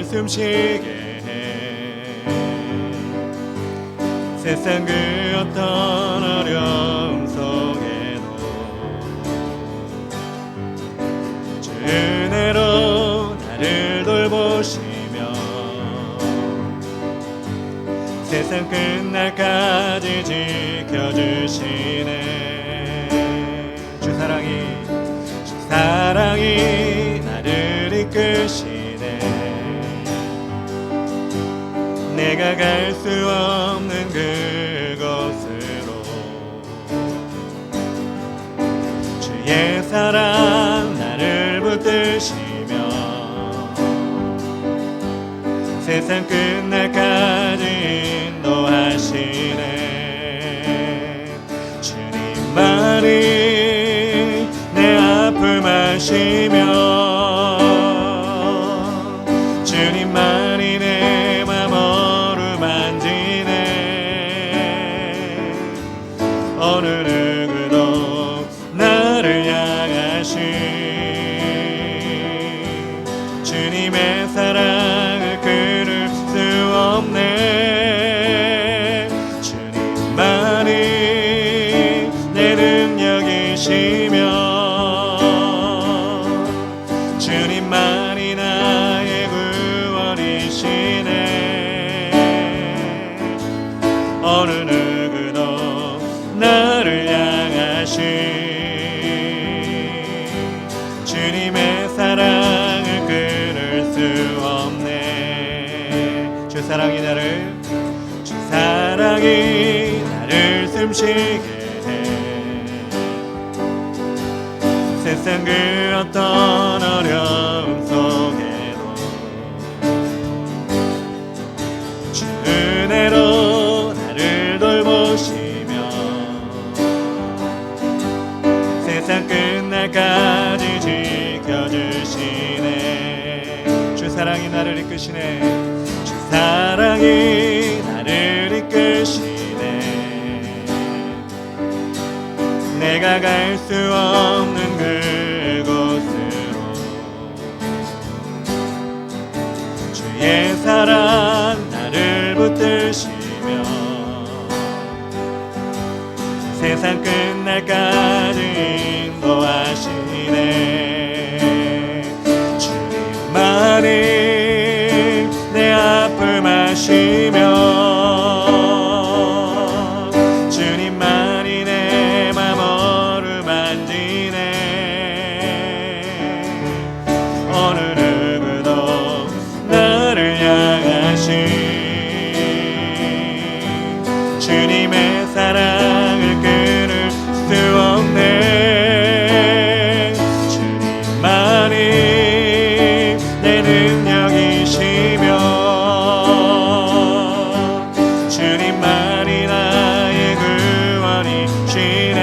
숨쉬게 해. 세상 그 어떤 어려움 속에도 주 은혜로 나를 돌보시며 세상 끝날까지 지켜주시네. 주 사랑이 나를 이끄시네. 내가 갈 수 없는 그곳으로 주의 사랑 나를 붙드시며 세상 끝날까지 인도하시네. 주님만이 내 앞을 마시며 주님만이 내 맘 어루만지네. 어느 누구도 나를 향하신 주님의 사랑을 끊을 수 없네. 주님만이 내 능력이시며 주님만이 나의 구원이시네. 어느 누구도 나를 향하신 주님의 사랑을 끊을 수 없네. 주 사랑이 나를 숨쉬게 해. 세상 그 어떤 어려움 속에도 주 은혜로 나를 돌보시며 세상 끝날까지 지켜주시네. 주 사랑이 나를 이끄시네. 주 사랑이 나를 이끄시네. 내가 갈 수 없는 그곳으로 주의 사랑 나를 붙드시며 세상 끝날까지 인도하시네. 주님만이 내 앞을 마시며 주님만이 내 맘 어루만지네. 어느 누구도 나를 향하신 주님의 사랑을 끊을 수 없네. 주님만이 내 능력이시며 주님만이 나의 구원이시네.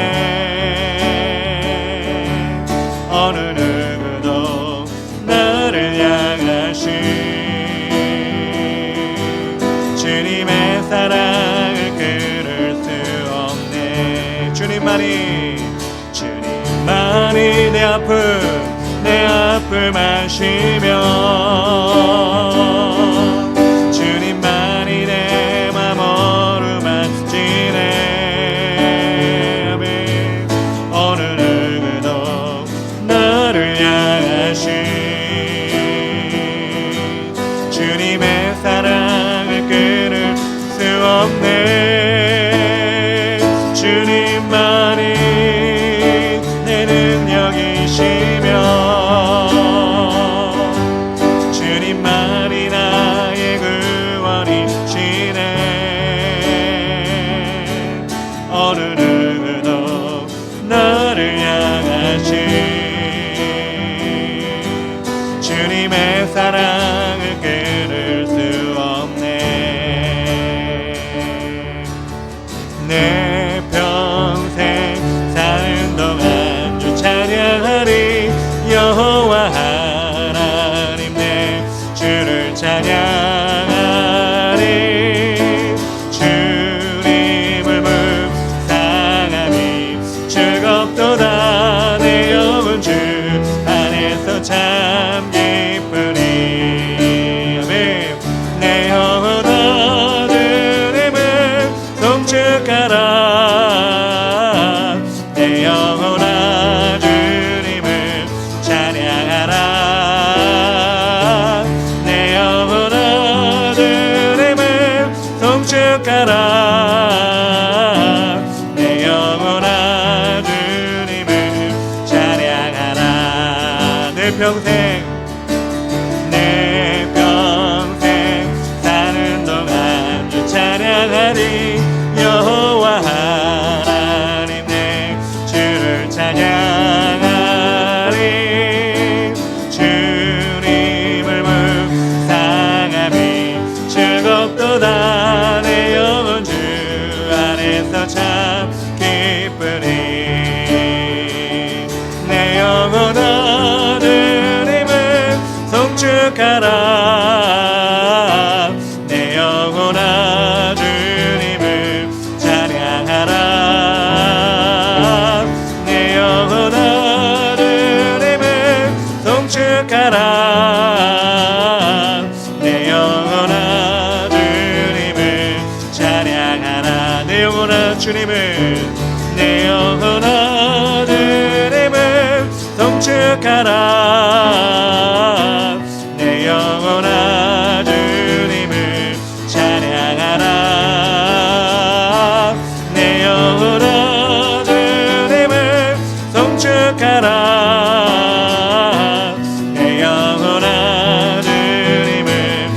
어느 누구도 나를 향하신 주님의 사랑을 끊을 수 없네. 주님만이 내 앞을 마시며 주님만이 내 맘 어루만지네. 아멘. 어느 누구도 나를 향하신 주님의 사랑을 끊을 수 없네. 주님만이 내 능력이시며 주님만이 나의 구원이시네. 어느 누구도 나를 향하신 주님의 사랑을 끊을 수 없네. 내 평생 사는 동안 주 찬양하리. 여호와 하나님 내 주를 찬양하리. 주님을 묵상하니 즐겁도다. 내 영혼 주 안에서 참 기쁘니. 아멘. 찬양하라. 내 영혼아 주님을 송축하라. 내 영혼아 주님을 찬양하라. 내 평생 사는 동안 주 찬양하리. 여호와 하나님 내 주를 찬양하리. 주님을 묵상함이 즐겁도다. 내 영혼 주 안에서 참 기쁘리. 내 영혼아 주님을 송축하라. 내 영혼아 주님을 찬양하라. 내 영혼아 주님을 송축하라. 내 영혼아 주님을 찬양하라. 내 영혼아 주님을, 내 영혼아 주님을 송축하라. 내 영혼아 주님을 찬양하라. 내 영혼아 주님을 송축하라. 내 영혼아 주님을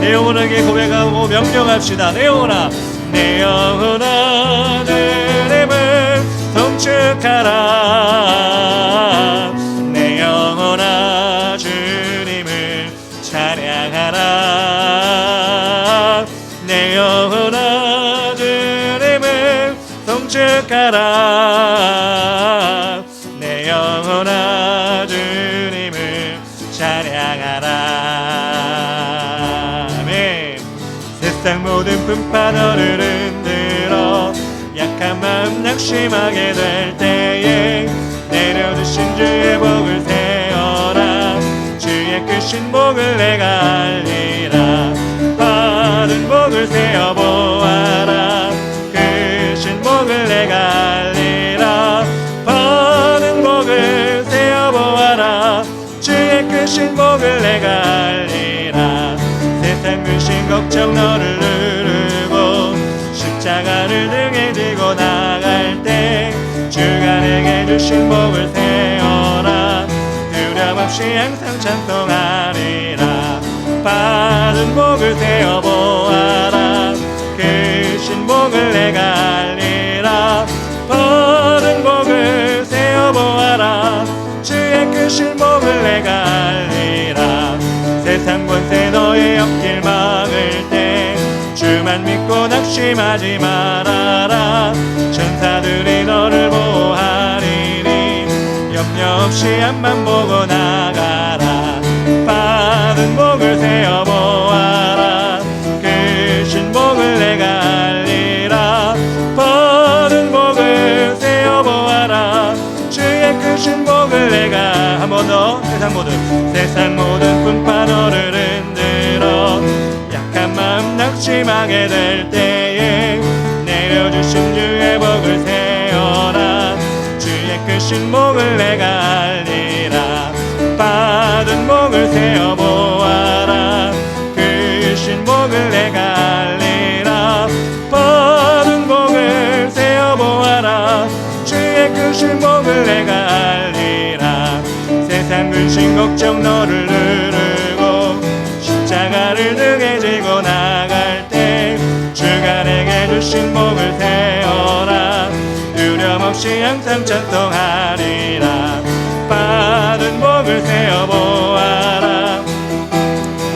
내 영혼에게 고백하고 명령합시다. 내 영혼아, 내 영혼아 주님을 송축하라. 내 영혼아 주님을 찬양하라. 내 영혼아 주님을 송축하라. 내 영혼아 주님을 찬양하라. 아멘. 세상 모든 풍파 너를 흔들어 약한 마음 낙심하게 될 때에 내려주신 주의 복을 세어라. 주의 크신 복을 내가 알리라. 받은 복을 세어보아라. 크신 복을 내가 알리라. 받은 복을 세어보아라. 주의 크신 복을 내가 알리라. 세상 근심 걱정 너를 누르고 십자가를 등에 지고 나갈 때 주가 내게 주신 복을 세어라. 두려움 없이 항상 찬송하리라. 받은 복을 세어보아라. 크신 복을 내가 알리라. 받은 복을 세어보아라. 주의 크신 복을 내가 알리라. 세상 권세 너의 옆길 막을 때 주만 믿고 낙심하지 말아라. 천사들이 너를 보호하리니 염려 없이 앞만 보고 나가라. 받은 복을 세어보아라. 크신 복을 내가 알리라. 받은 복을 세어보아라. 주의 크신 복을 내가 한 번 더. 세상 모든 풍파 너를 흔들어 약한 마음 낙심하게 될 때에 내려주신 주의 복을 세어라. 주의 크신 복을 내가 알리라. 받은 복을 세어보아라. 크신 복을 내가 알리라. 받은 복을 세어보아라. 주의 크신 복을 내가 알리라. 세상 근심 걱정 너를 누르고 십자가를 등에 지고 나갈 때 주가 내게 주신 복을 세어라. 두려움 없이 항상 찬송하리라. 받은 복을 세어보아라.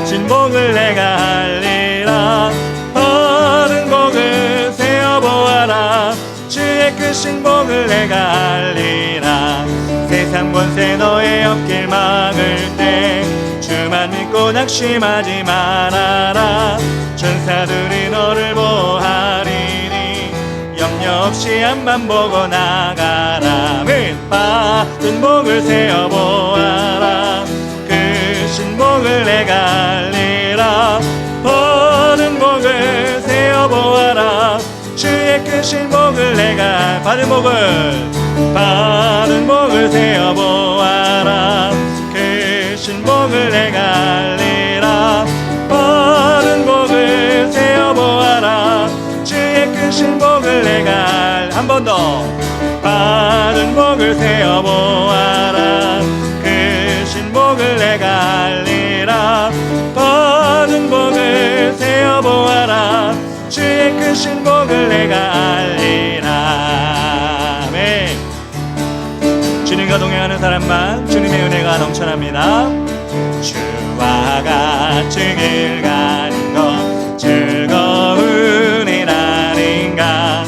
진 복을 내가 알리라. 받은 복을 세어보아라. 주의 크신 복을 내가 알리라. 세상 권세 너의 옆길 막을 때 주만 믿고 낙심하지 말아라. 천사들이 너를 보호하리니 염려 없이 앞만 보고 나가라. 받은 복을 세어보아라. 크신 복을 내가 알리라. 받은 복을 세어보아라. 주의 크신 복을 내가 받은 복을 세어보아라. 크신 복을 내가 알리라. 받은 복을 세어보아라. 주의 크신 복을 내가 한 번 더 받은 복을 세어보아라. 크신 복을 내가 알리라. 받은 복을 세어보아라. 주의 크신 복을 내가 알리라. 아멘. 주님과 동행하는 사람만 주님의 은혜가 넘쳐납니다. 주와 같이 길 가는 것 즐거운 일 아닌가.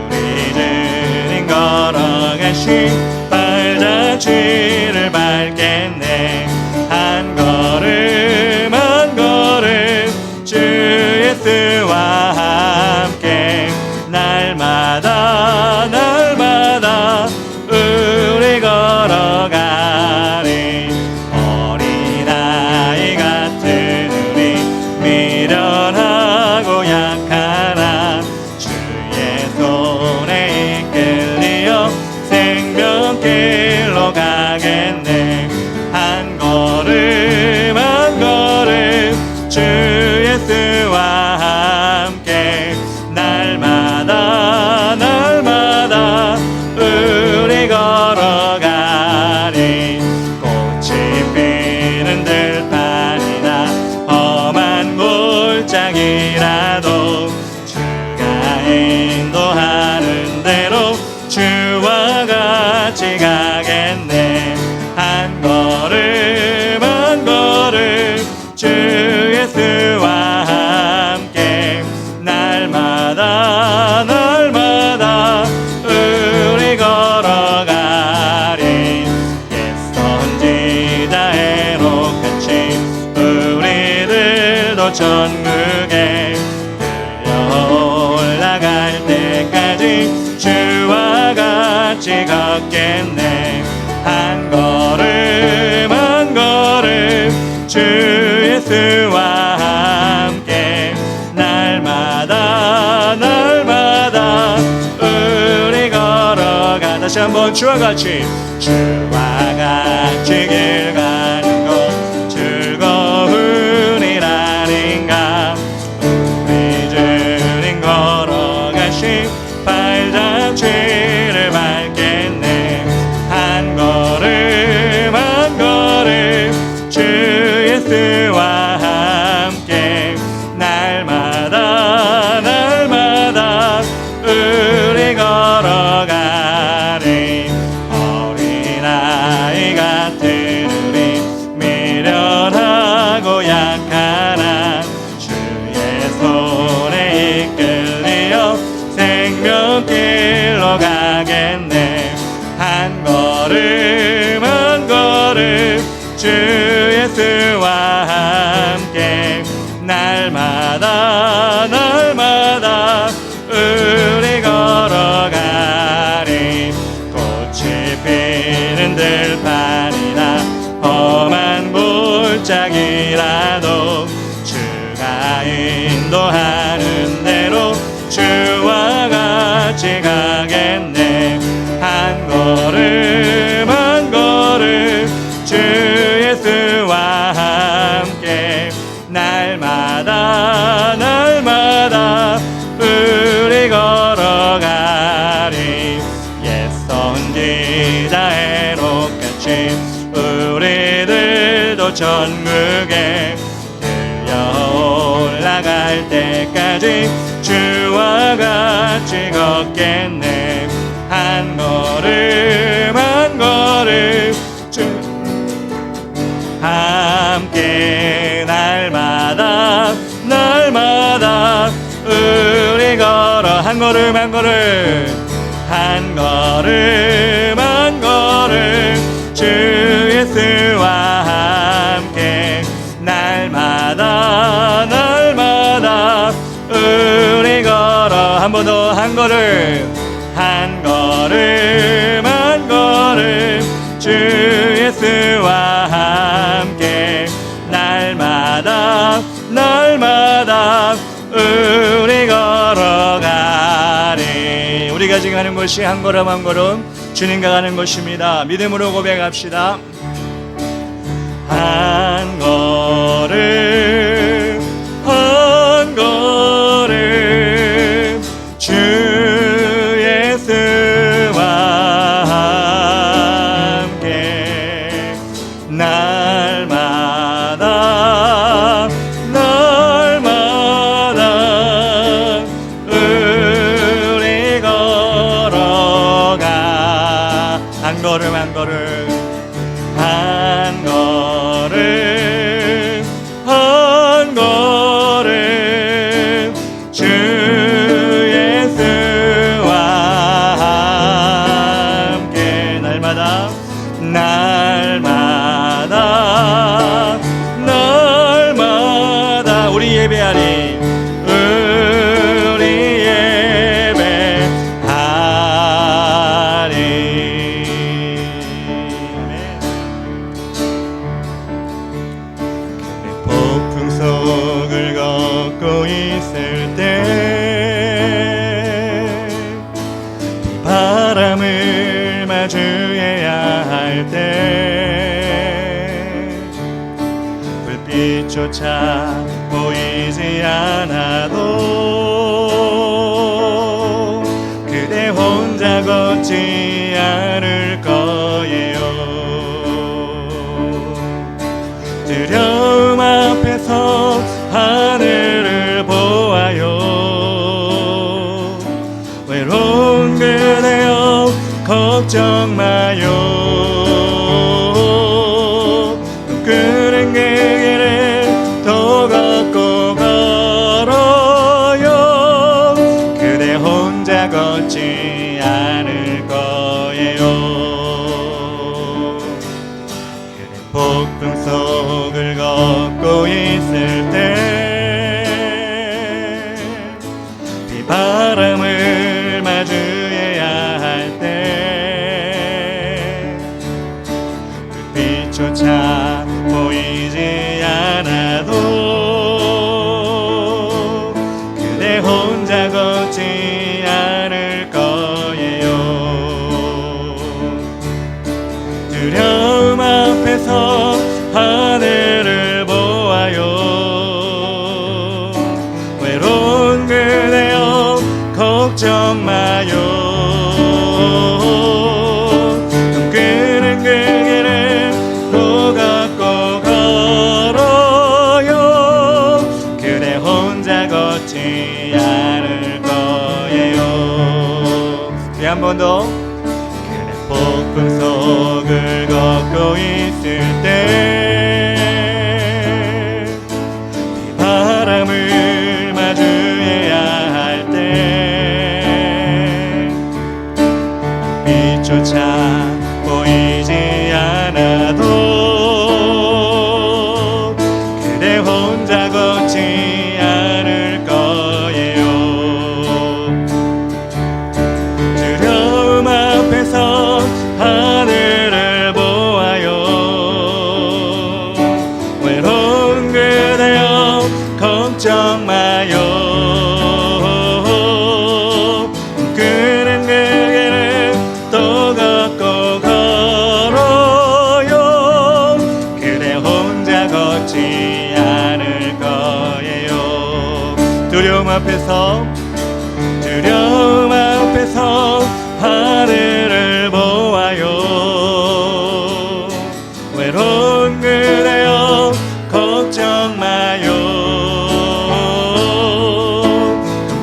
우리 주님 걸어가신 발자취를 밟겠네. 한 걸음 한 걸음 주 예수와 함께 날마다 날마다 우리 걸어가리. 어린아이 같은 우리 미련하고 약하나 주의 손에 이끌려 생명길로 가겠네. 한 걸음 한 걸음 주 예수와 함께 날마다 날마다 우리 걸어가리. 꽃이 피는 들판이나 험한 골짜기라도 주가 인도하는 대로 주와 같이 가겠네. 한 걸음 한 걸음 주 예수와 함께 날마다 날마다 우리 걸어가리. 옛 선지자애로 같이 우리들도 천국에 올라갈 때까지 주와 같이 걷겠네. 한 걸음 한 걸음 주 예수와 함께 날마다 날마다 우리 걸어가. 다시 한번 주와 같이 길 가는 것 즐거운 일 아닌가. 우리 주님 걸어가신 발자취를 밟겠네. 한 걸음 한 걸음 주 예수와 함께 날마다 날마다 우리 걸어가리. 어린아이 같은 우리 미련하고 약하나 주의 손에 이끌려 생명길로 가겠네. 한 걸음 한 걸음 주 예수와 함께 날마다 날마다 우리 걸어가리. 꽃이 피는 들판이나 험한 골짜기라도 주가 인도하는 대로 주와 같이 가겠네. 한 걸음 한 걸음 주 예수와 함께 날마다 날마다 우리 걸어가리. 옛 선지자애로 같이 우리들도 천국에 들려 올라갈 때까지 주와 같이 걷겠네. 한 걸음 한 걸음 주 함께 날마다 날마다 우리 걸어. 한 걸음 한 걸음 한 걸음 한 걸음 주 예수와 함께 날마다 날마다 우리 걸어. 한 번 더 한 걸음 한 걸음 한 걸음 주 예수와 함께 날마다 날마다 우리 걸어가리. 우리가 지금 가는 곳이 한 걸음 한 걸음 주님과 가는 곳입니다. 믿음으로 고백합시다. 날마다 날마다 우리 걸어가 한 걸음 한 걸음 한 걸음 한 걸음 주 예수와 함께 날마다 날마다 날마다 우리 예배하리 우리 예배하리 폭풍 속을 걷고 있을 때 바람을 마주해야 할 때 불빛조차 보이지 않아도 그대 혼자 걷지 않을 거예요. 두려움 앞에서 하늘을 보아요. 외로운 그대여 걱정 마요. 끈은 그 길을 더 걷고 걸어요. 그대 혼자 걷지 않을 거예요. 그대 폭풍 속을 걷고 있을 때 비바람을 마주해야 할 때 불빛조차 보이지 않아도 그대 혼자 걷지 않을 거예요. 두려움 앞에서 하늘을 보아요. 외로운 그대여 걱정 마요. 끈은 그 길을 또 걷고 걸어요. 그대 혼자 걷지 않을 거예요. 우리 한 번 더. 그대 폭풍 속을 걷고 있을 때 바람을 마주해야 할 때 빛조차 보이지 않아도 그대 혼자 걷지 않을 거예요. 두려움 앞에서 하늘을 보아요. 외로운 그대여 걱정 마요. 끈은 그 길을 또 걷고 걸어요. 그대 혼자 걷지 않을 거예요. 두려움 앞에서 두려움 앞에서 하늘을 보아요. 외로운 그대여 걱정 마요.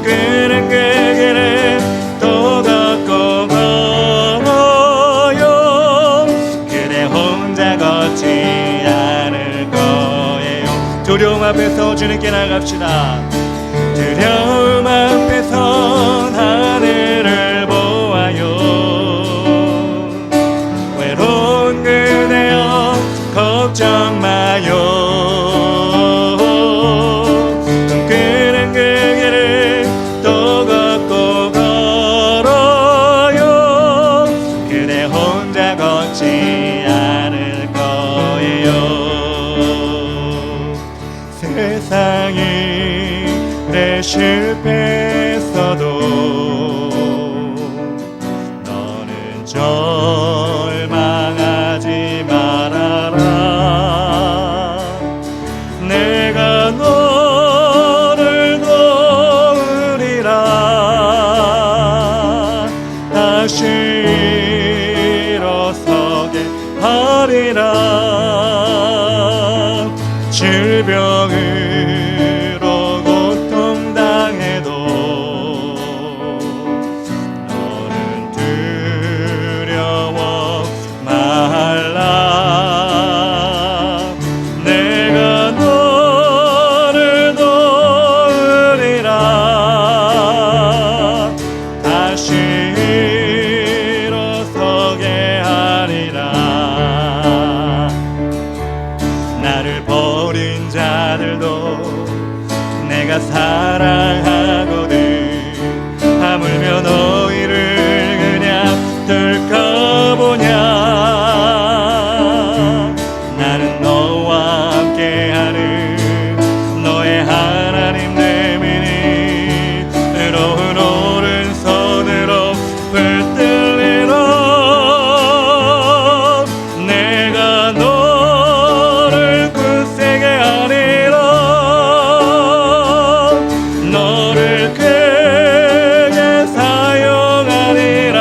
끈은 그 길을 또 걷고 걸어요. 그대 혼자 걷지 않을 거예요. 두려움 앞에서 주님께 나갑시다. 두려움 앞에서 하늘을 보아요. 외로운 그대여 걱정 마요. 끈은 그 길을 또 걷고 걸어요. 그대 혼자 걷지 않을 거예요. 세상이 내 실패했어도 너는 절망하지 말아라. 내가 너를 도우리라. 다시 일어서게 하리라. 질병으로 고통당해도 너는 두려워 말라. 내가 너를 도우리라. 다시 일어서게 하리라. 나를 버린 자들도 내가 사랑하거든. 하물며 너희를 그냥 둘까 보냐. 나는 너와 함께하는 너의 하나님 내민이 의로운 오른손으로 붙들리라. 내가 너를 굳세게 하리라. 너를 크게 사용하리라.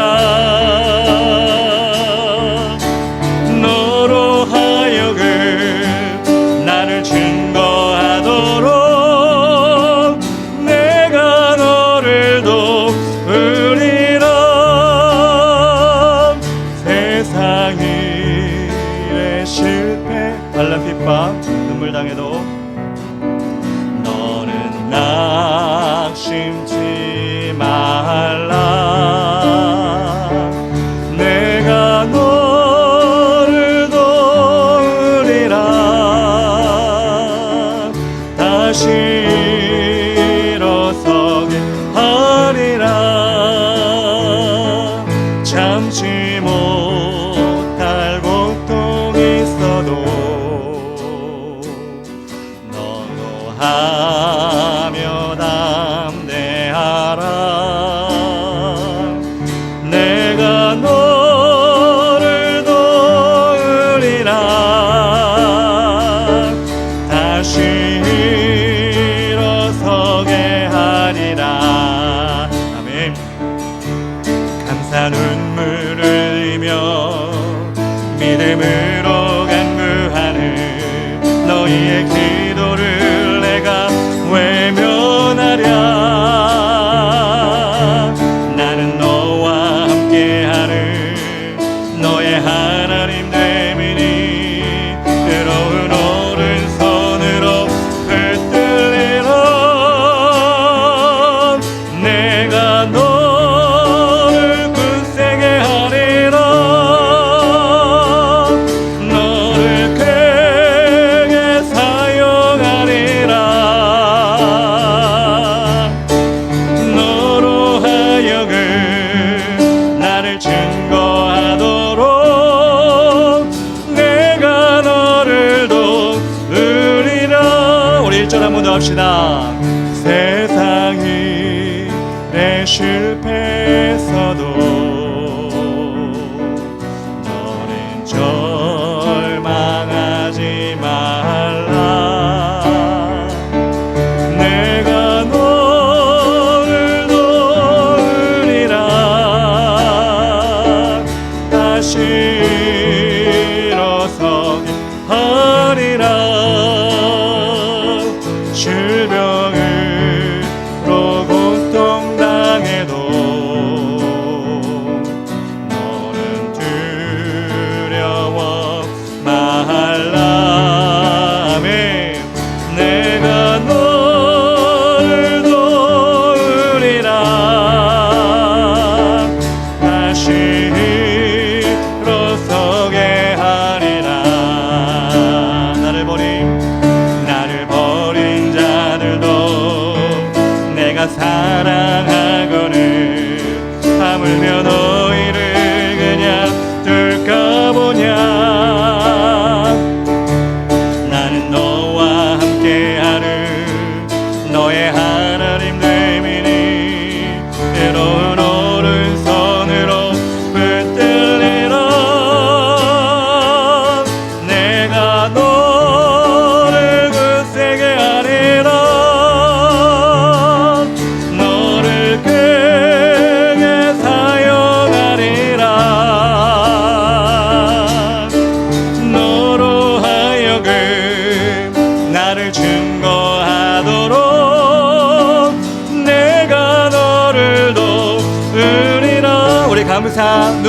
너로 하여금 나를 증거하도록 내가 너를 도우리라. 세상 일에 실패 반란 핍박 눈물 당해도 너는 낙심치 말라. 내가 너를 도우리라. 다시 일어서게 하리라. 참지 못할 고통이 있어도 너로 하며 담대하라. 내가 너를 도우리라. 다시 일어서게 하리라. 아멘. 감사 눈물을 흘리며 믿음으로 간구하는 너희의 기도를 내가 외면하랴. 나는 너와 함께하는 너의 하나님 되미니 의로운 오른손으로 붙들리라. 내가 너를 굳세게 하리라. 너를 크게 사용하리라. 너로 하여금 나를 증거하도록 내가 너를 도우리라. 우리 1절 한 번 더 합시다. 세상 일에 실패했어도 너는 절망하지 말라. 내가 너를 도우리라. 다시 일어서게 하리라. 질병으로 고통당해도 너는 두려워 말라. 아멘. 내가 너를 도우리라. 다시 일어서게 하리라. 나를 버린 자들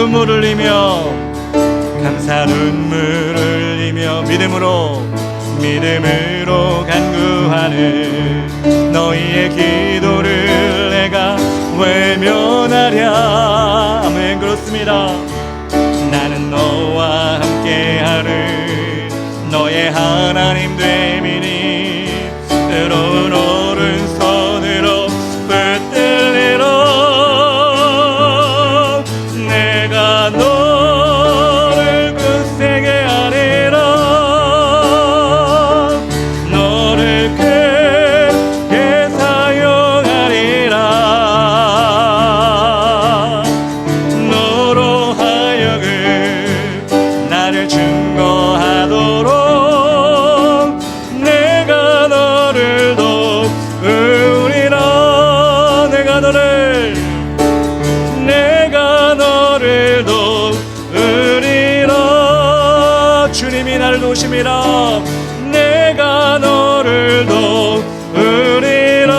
눈물을 흘리며 감사 눈물을 흘리며 믿음으로 간구하는 너희의 기도를 내가 외면하랴. 아멘. 그렇습니다. 나는 너와 함께하는 너의 하나님 됨이니 의로운 오른손으로 붙들리라. 내가 너를 굳세게 하리라. 너를 크게 사용하리라. 너로 하여금 나를 증거하도록 내가 너를 도우리라. 내가 너를 도우리라. 주님이 나를 도우심이라. 내가 너를 도우리라.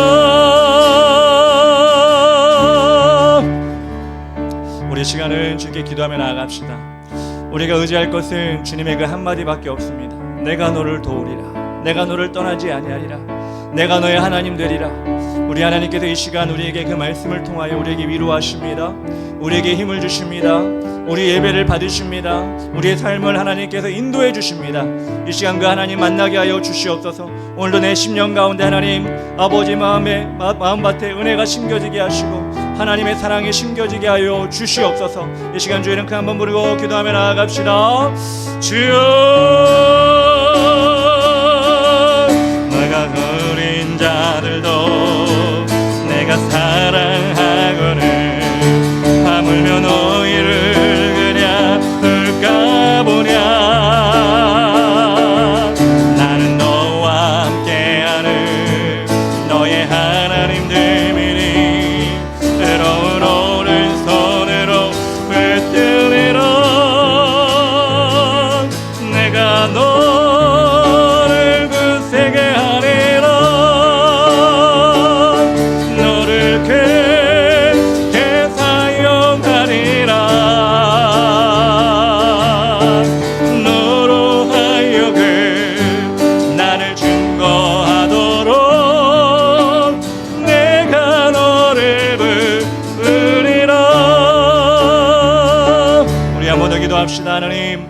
우리 시간은 주께 기도하며 나아갑시다. 우리가 의지할 것은 주님의 그 한마디밖에 없습니다. 내가 너를 도우리라. 내가 너를 떠나지 아니하리라. 내가 너의 하나님 되리라. 우리 하나님께서 이 시간 우리에게 그 말씀을 통하여 우리에게 위로하십니다. 우리에게 힘을 주십니다. 우리 예배를 받으십니다. 우리의 삶을 하나님께서 인도해 주십니다. 이 시간 그 하나님 만나게 하여 주시옵소서. 오늘도 내 심령 가운데 하나님 아버지 마음밭에 은혜가 심겨지게 하시고 하나님의 사랑이 심겨지게 하여 주시옵소서. 이 시간 주의 이름 한번 부르고 기도하며 나아갑시다. 주여, 내가 어린 자들도 내가 사랑하거늘 하물며 너희를 그냥 둘까 보냐. 나는 너와 함께하는 너의 하나님 됨이니 의로운 오른손으로 붙들리라. 내가 너를 굳세게 하리라. 너를 크게 사용하리라. 너로 하여금 나를 증거하도록 내가 너를 부르리라. 우리 한 번 더 기도합시다. 하나님,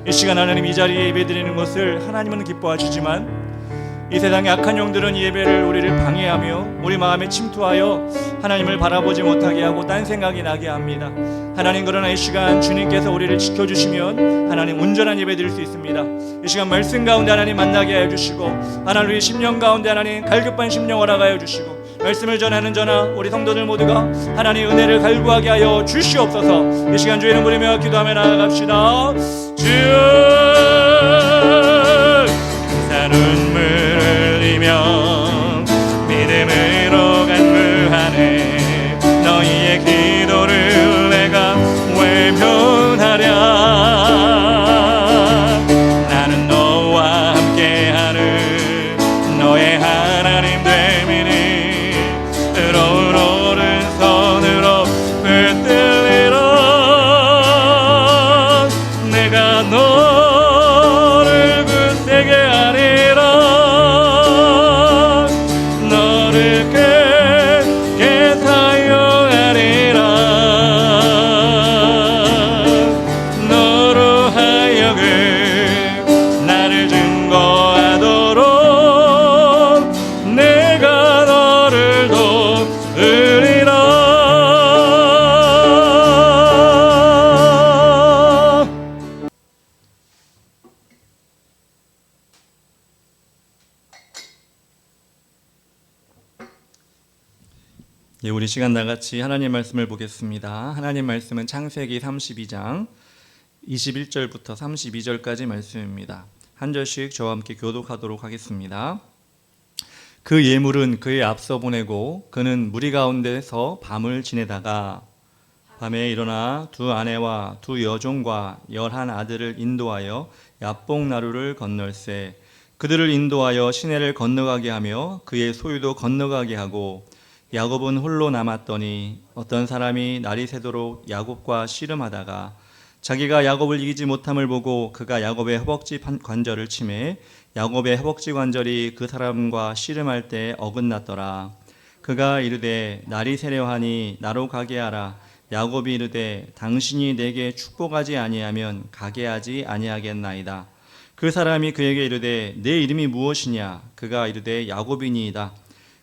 이 시간 하나님 이 자리에 예배드리는 것을 하나님은 기뻐하시지만 이 세상의 악한 영들은 이 예배를 우리를 방해하며 우리 마음에 침투하여 하나님을 바라보지 못하게 하고 딴 생각이 나게 합니다. 하나님, 그러나 이 시간 주님께서 우리를 지켜주시면 하나님 온전한 예배 드릴 수 있습니다. 이 시간 말씀 가운데 하나님 만나게 하여 주시고 하나님 우리 심령 가운데 하나님 갈급한 심령 허락하여 주시고 말씀을 전하는 저나 우리 성도들 모두가 하나님 은혜를 갈구하게 하여 주시옵소서. 이 시간 주의 이름 부르며 기도하며 나아갑시다. 주여, 감사 눈물을 흘리며 믿음으로 간구하네 너희의 기도를 내가 외면하랴. 나는 너와 함께하는 너의 하나님 됨이니 의로운 오른손으로 붙들리라. 내가 너를 굳세게 하리라. 너를 크게 사용하리라. 너로 하여금 나를 증거하도록 내가 너를 도우리라. 예, 우리 시간 나같이 하나님 말씀을 보겠습니다. 하나님 말씀은 창세기 32장 21절부터 32절까지 말씀입니다. 한 절씩 저와 함께 교독하도록 하겠습니다. 그 예물은 그의 앞서 보내고 그는 무리 가운데서 밤을 지내다가 밤에 일어나 두 아내와 두 여종과 11 아들을 인도하여 야복나루를 건널세 그들을 인도하여 시내를 건너가게 하며 그의 소유도 건너가게 하고 야곱은 홀로 남았더니 어떤 사람이 날이 새도록 야곱과 씨름하다가 자기가 야곱을 이기지 못함을 보고 그가 야곱의 허벅지 관절을 치매 야곱의 허벅지 관절이 그 사람과 씨름할 때 어긋났더라. 그가 이르되 날이 새려하니 나로 가게 하라. 야곱이 이르되 당신이 내게 축복하지 아니하면 가게 하지 아니하겠나이다. 그 사람이 그에게 이르되 내 이름이 무엇이냐? 그가 이르되 야곱이니이다.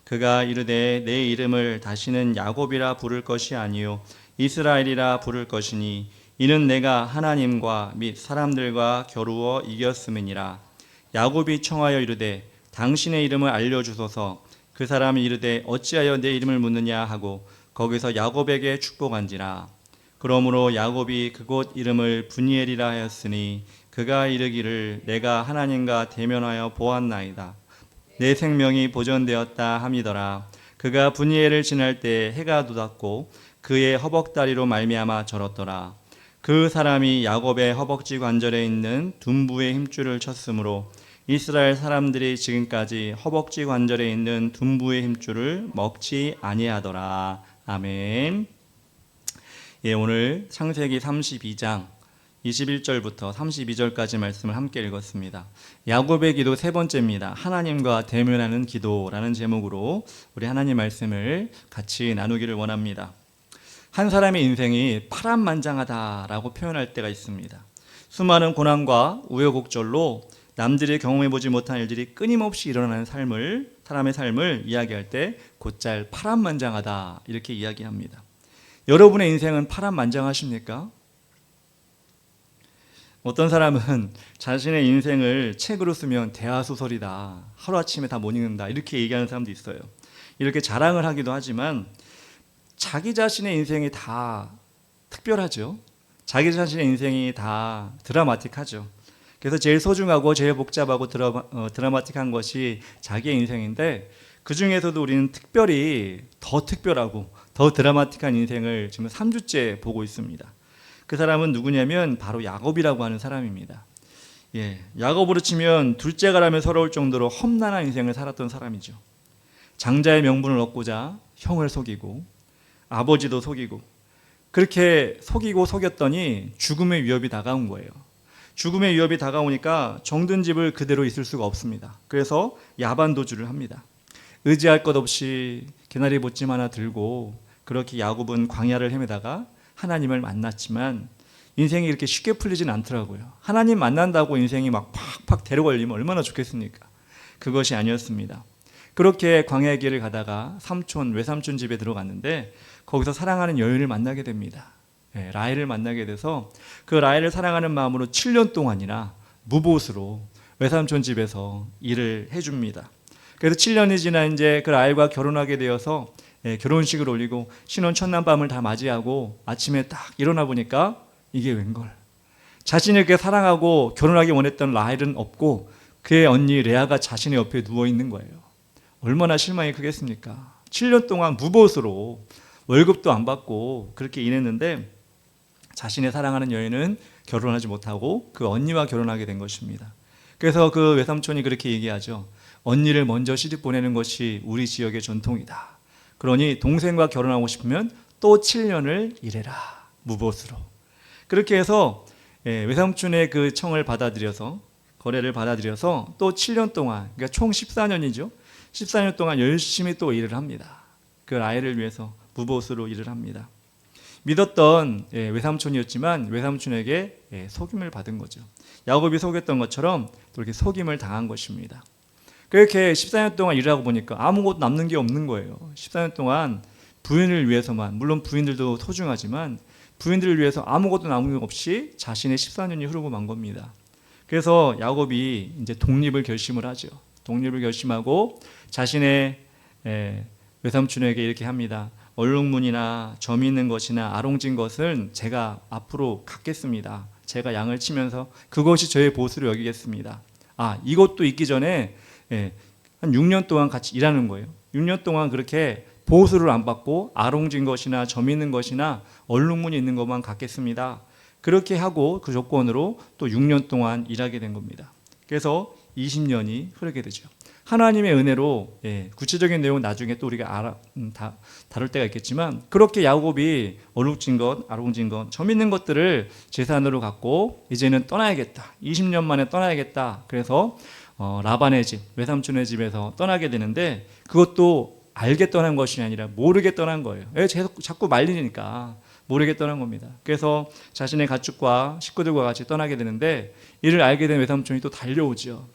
그가 이르되 내 이름을 다시는 야곱이라 부를 것이 아니요 이스라엘이라 부를 것이니 이는 내가 하나님과 및 사람들과 겨루어 이겼음이니라. 야곱이 청하여 이르되 당신의 이름을 알려주소서. 그 사람이 이르되 어찌하여 내 이름을 묻느냐 하고 거기서 야곱에게 축복한지라. 그러므로 야곱이 그곳 이름을 브니엘이라 하였으니 그가 이르기를 내가 하나님과 대면하여 보았나이다. 내 생명이 보존되었다 함이더라. 그가 브니엘을 지날 때 해가 돋았고 그의 허벅다리로 말미암아 절었더라. 그 사람이 야곱의 허벅지 관절에 있는 둔부의 힘줄을 쳤으므로 이스라엘 사람들이 지금까지 허벅지 관절에 있는 둔부의 힘줄을 먹지 아니하더라. 아멘. 예, 오늘 창세기 32장 21절부터 32절까지 말씀을 함께 읽었습니다. 야곱의 기도 세 번째입니다. 하나님과 대면하는 기도라는 제목으로 우리 하나님 말씀을 같이 나누기를 원합니다. 한 사람의 인생이 파란만장하다라고 표현할 때가 있습니다. 수많은 고난과 우여곡절로 남들이 경험해보지 못한 일들이 끊임없이 일어나는 사람의 삶을 이야기할 때 곧잘 파란만장하다 이렇게 이야기합니다. 여러분의 인생은 파란만장하십니까? 어떤 사람은 자신의 인생을 책으로 쓰면 대하소설이다, 하루아침에 다 못 읽는다 이렇게 얘기하는 사람도 있어요. 이렇게 자랑을 하기도 하지만 자기 자신의 인생이 다 특별하죠. 자기 자신의 인생이 다 드라마틱하죠. 그래서 제일 소중하고 제일 복잡하고 드라마틱한 것이 자기의 인생인데 그 중에서도 우리는 특별히 더 특별하고 더 드라마틱한 인생을 지금 3주째 보고 있습니다. 그 사람은 누구냐면 바로 야곱이라고 하는 사람입니다. 예, 야곱으로 치면 둘째가라면 서러울 정도로 험난한 인생을 살았던 사람이죠. 장자의 명분을 얻고자 형을 속이고 아버지도 속이고 그렇게 속이고 속였더니 죽음의 위협이 다가온 거예요. 죽음의 위협이 다가오니까 정든 집을 그대로 있을 수가 없습니다. 그래서 야반도주를 합니다. 의지할 것 없이 개나리 보찜 하나 들고 그렇게 야곱은 광야를 헤매다가 하나님을 만났지만 인생이 이렇게 쉽게 풀리진 않더라고요. 하나님 만난다고 인생이 막 팍팍 데려걸리면 얼마나 좋겠습니까? 그것이 아니었습니다. 그렇게 광야의 길을 가다가 외삼촌 집에 들어갔는데 거기서 사랑하는 여인을 만나게 됩니다. 라헬을 만나게 돼서 그 라헬을 사랑하는 마음으로 7년 동안이나 무보수로 외삼촌 집에서 일을 해줍니다. 그래서 7년이 지나 이제 그 라헬과 결혼하게 되어서 결혼식을 올리고 신혼 첫날 밤을 다 맞이하고 아침에 딱 일어나 보니까 이게 웬걸, 자신을 그렇게 사랑하고 결혼하기 원했던 라헬은 없고 그의 언니 레아가 자신의 옆에 누워 있는 거예요. 얼마나 실망이 크겠습니까? 7년 동안 무보수로 월급도 안 받고 그렇게 일했는데 자신의 사랑하는 여인은 결혼하지 못하고 그 언니와 결혼하게 된 것입니다. 그래서 그 외삼촌이 그렇게 얘기하죠. 언니를 먼저 시집 보내는 것이 우리 지역의 전통이다. 그러니 동생과 결혼하고 싶으면 또 7년을 일해라, 무보수로. 그렇게 해서 외삼촌의 그 청을 받아들여서, 거래를 받아들여서 또 7년 동안, 그러니까 총 14년이죠. 14년 동안 열심히 또 일을 합니다. 그 라헬을 위해서 무보수로 일을 합니다. 믿었던 외삼촌이었지만 외삼촌에게 속임을 받은 거죠. 야곱이 속였던 것처럼 또 이렇게 속임을 당한 것입니다. 그렇게 14년 동안 일하고 보니까 아무것도 남는 게 없는 거예요. 14년 동안 부인을 위해서만, 물론 부인들도 소중하지만 부인들을 위해서 아무것도 남은 게 없이 자신의 14년이 흐르고 만 겁니다. 그래서 야곱이 이제 독립을 결심을 하죠. 독립을 결심하고 자신의 외삼촌에게 이렇게 합니다. 얼룩무늬나 점 있는 것이나 아롱진 것은 제가 앞으로 갖겠습니다. 제가 양을 치면서 그것이 저의 보수로 여기겠습니다. 이것도 있기 전에 한 6년 동안 같이 일하는 거예요. 6년 동안 그렇게 보수를 안 받고 아롱진 것이나 점 있는 것이나 얼룩무늬 있는 것만 갖겠습니다. 그렇게 하고 그 조건으로 또 6년 동안 일하게 된 겁니다. 그래서 20년이 흐르게 되죠. 하나님의 은혜로 구체적인 내용은 나중에 또 우리가 다룰 때가 있겠지만 그렇게 야곱이 어루진 것, 아롱진 것, 점 있는 것들을 재산으로 갖고 이제는 떠나야겠다. 20년 만에 떠나야겠다. 그래서 라반의 집, 외삼촌의 집에서 떠나게 되는데 그것도 알게 떠난 것이 아니라 모르게 떠난 거예요. 자꾸 말리니까 모르게 떠난 겁니다. 그래서 자신의 가축과 식구들과 같이 떠나게 되는데 이를 알게 된 외삼촌이 또 달려오죠.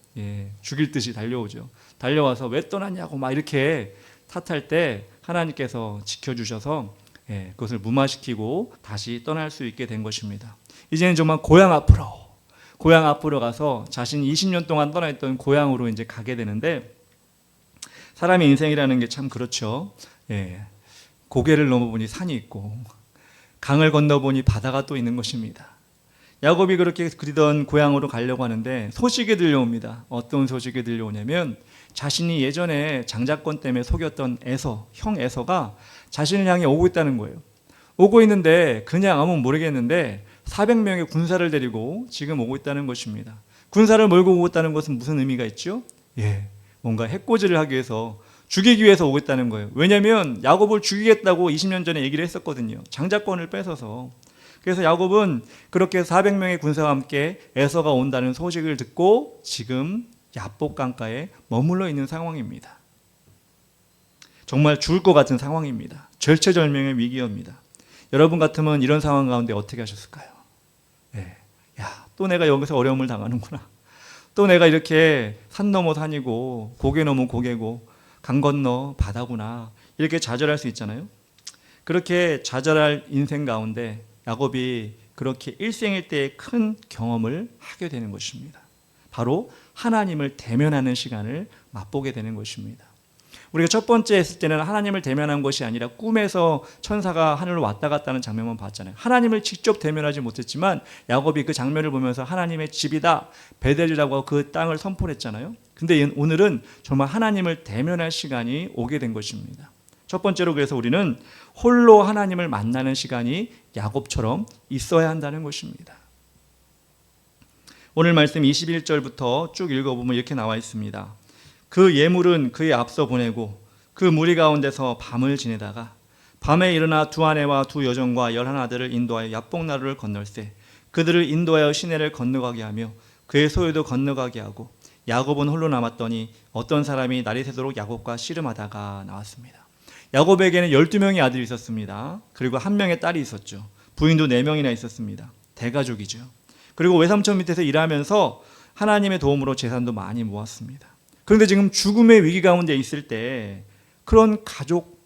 죽일 듯이 달려오죠. 달려와서 왜 떠났냐고 막 이렇게 탓할 때 하나님께서 지켜주셔서 그것을 무마시키고 다시 떠날 수 있게 된 것입니다. 이제는 정말 고향 앞으로 가서 자신이 20년 동안 떠나 있던 고향으로 이제 가게 되는데 사람의 인생이라는 게 참 그렇죠. 고개를 넘어보니 산이 있고 강을 건너보니 바다가 또 있는 것입니다. 야곱이 그렇게 그리던 고향으로 가려고 하는데 소식이 들려옵니다. 어떤 소식이 들려오냐면 자신이 예전에 장자권 때문에 속였던 형 에서가 자신을 향해 오고 있다는 거예요. 오고 있는데 그냥 아무 모르겠는데 400명의 군사를 데리고 지금 오고 있다는 것입니다. 군사를 몰고 오고 있다는 것은 무슨 의미가 있죠? 뭔가 해코지를 하기 위해서 죽이기 위해서 오고 있다는 거예요. 왜냐하면 야곱을 죽이겠다고 20년 전에 얘기를 했었거든요. 장자권을 뺏어서. 그래서 야곱은 그렇게 400명의 군사와 함께 에서가 온다는 소식을 듣고 지금 야복 강가에 머물러 있는 상황입니다. 정말 죽을 것 같은 상황입니다. 절체절명의 위기입니다. 여러분 같으면 이런 상황 가운데 어떻게 하셨을까요? 또 내가 여기서 어려움을 당하는구나. 또 내가 이렇게 산 넘어 산이고 고개 넘어 고개고 강 건너 바다구나. 이렇게 좌절할 수 있잖아요. 그렇게 좌절할 인생 가운데 야곱이 그렇게 일생일대의 큰 경험을 하게 되는 것입니다. 바로 하나님을 대면하는 시간을 맛보게 되는 것입니다. 우리가 첫 번째 했을 때는 하나님을 대면한 것이 아니라 꿈에서 천사가 하늘로 왔다 갔다 하는 장면만 봤잖아요. 하나님을 직접 대면하지 못했지만 야곱이 그 장면을 보면서 하나님의 집이다, 베델이라고 그 땅을 선포했잖아요. 근데 오늘은 정말 하나님을 대면할 시간이 오게 된 것입니다. 첫 번째로 그래서 우리는 홀로 하나님을 만나는 시간이 야곱처럼 있어야 한다는 것입니다. 오늘 말씀 21절부터 쭉 읽어보면 이렇게 나와 있습니다. 그 예물은 그의 앞서 보내고 그 무리 가운데서 밤을 지내다가 밤에 일어나 두 아내와 두 여종과 11아들을 인도하여 야복나루를 건널세 그들을 인도하여 시내를 건너가게 하며 그의 소유도 건너가게 하고 야곱은 홀로 남았더니 어떤 사람이 날이 새도록 야곱과 씨름하다가 나왔습니다. 야곱에게는 12명의 아들이 있었습니다. 그리고 한 명의 딸이 있었죠. 부인도 4명이나 있었습니다. 대가족이죠. 그리고 외삼촌 밑에서 일하면서 하나님의 도움으로 재산도 많이 모았습니다. 그런데 지금 죽음의 위기 가운데 있을 때 그런 가족,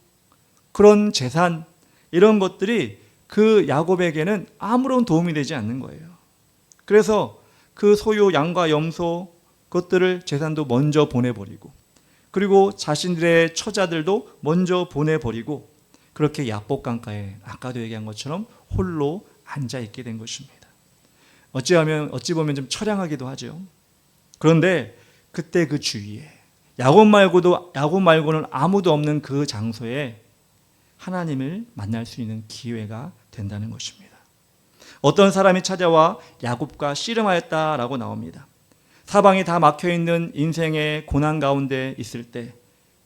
그런 재산, 이런 것들이 그 야곱에게는 아무런 도움이 되지 않는 거예요. 그래서 그 소유, 양과 염소, 그것들을 재산도 먼저 보내버리고 그리고 자신들의 처자들도 먼저 보내버리고 그렇게 야복 강가에 아까도 얘기한 것처럼 홀로 앉아있게 된 것입니다. 어찌 보면 좀 처량하기도 하죠. 그런데 그때 그 주위에 야곱 말고는 아무도 없는 그 장소에 하나님을 만날 수 있는 기회가 된다는 것입니다. 어떤 사람이 찾아와 야곱과 씨름하였다라고 나옵니다. 사방이 다 막혀있는 인생의 고난 가운데 있을 때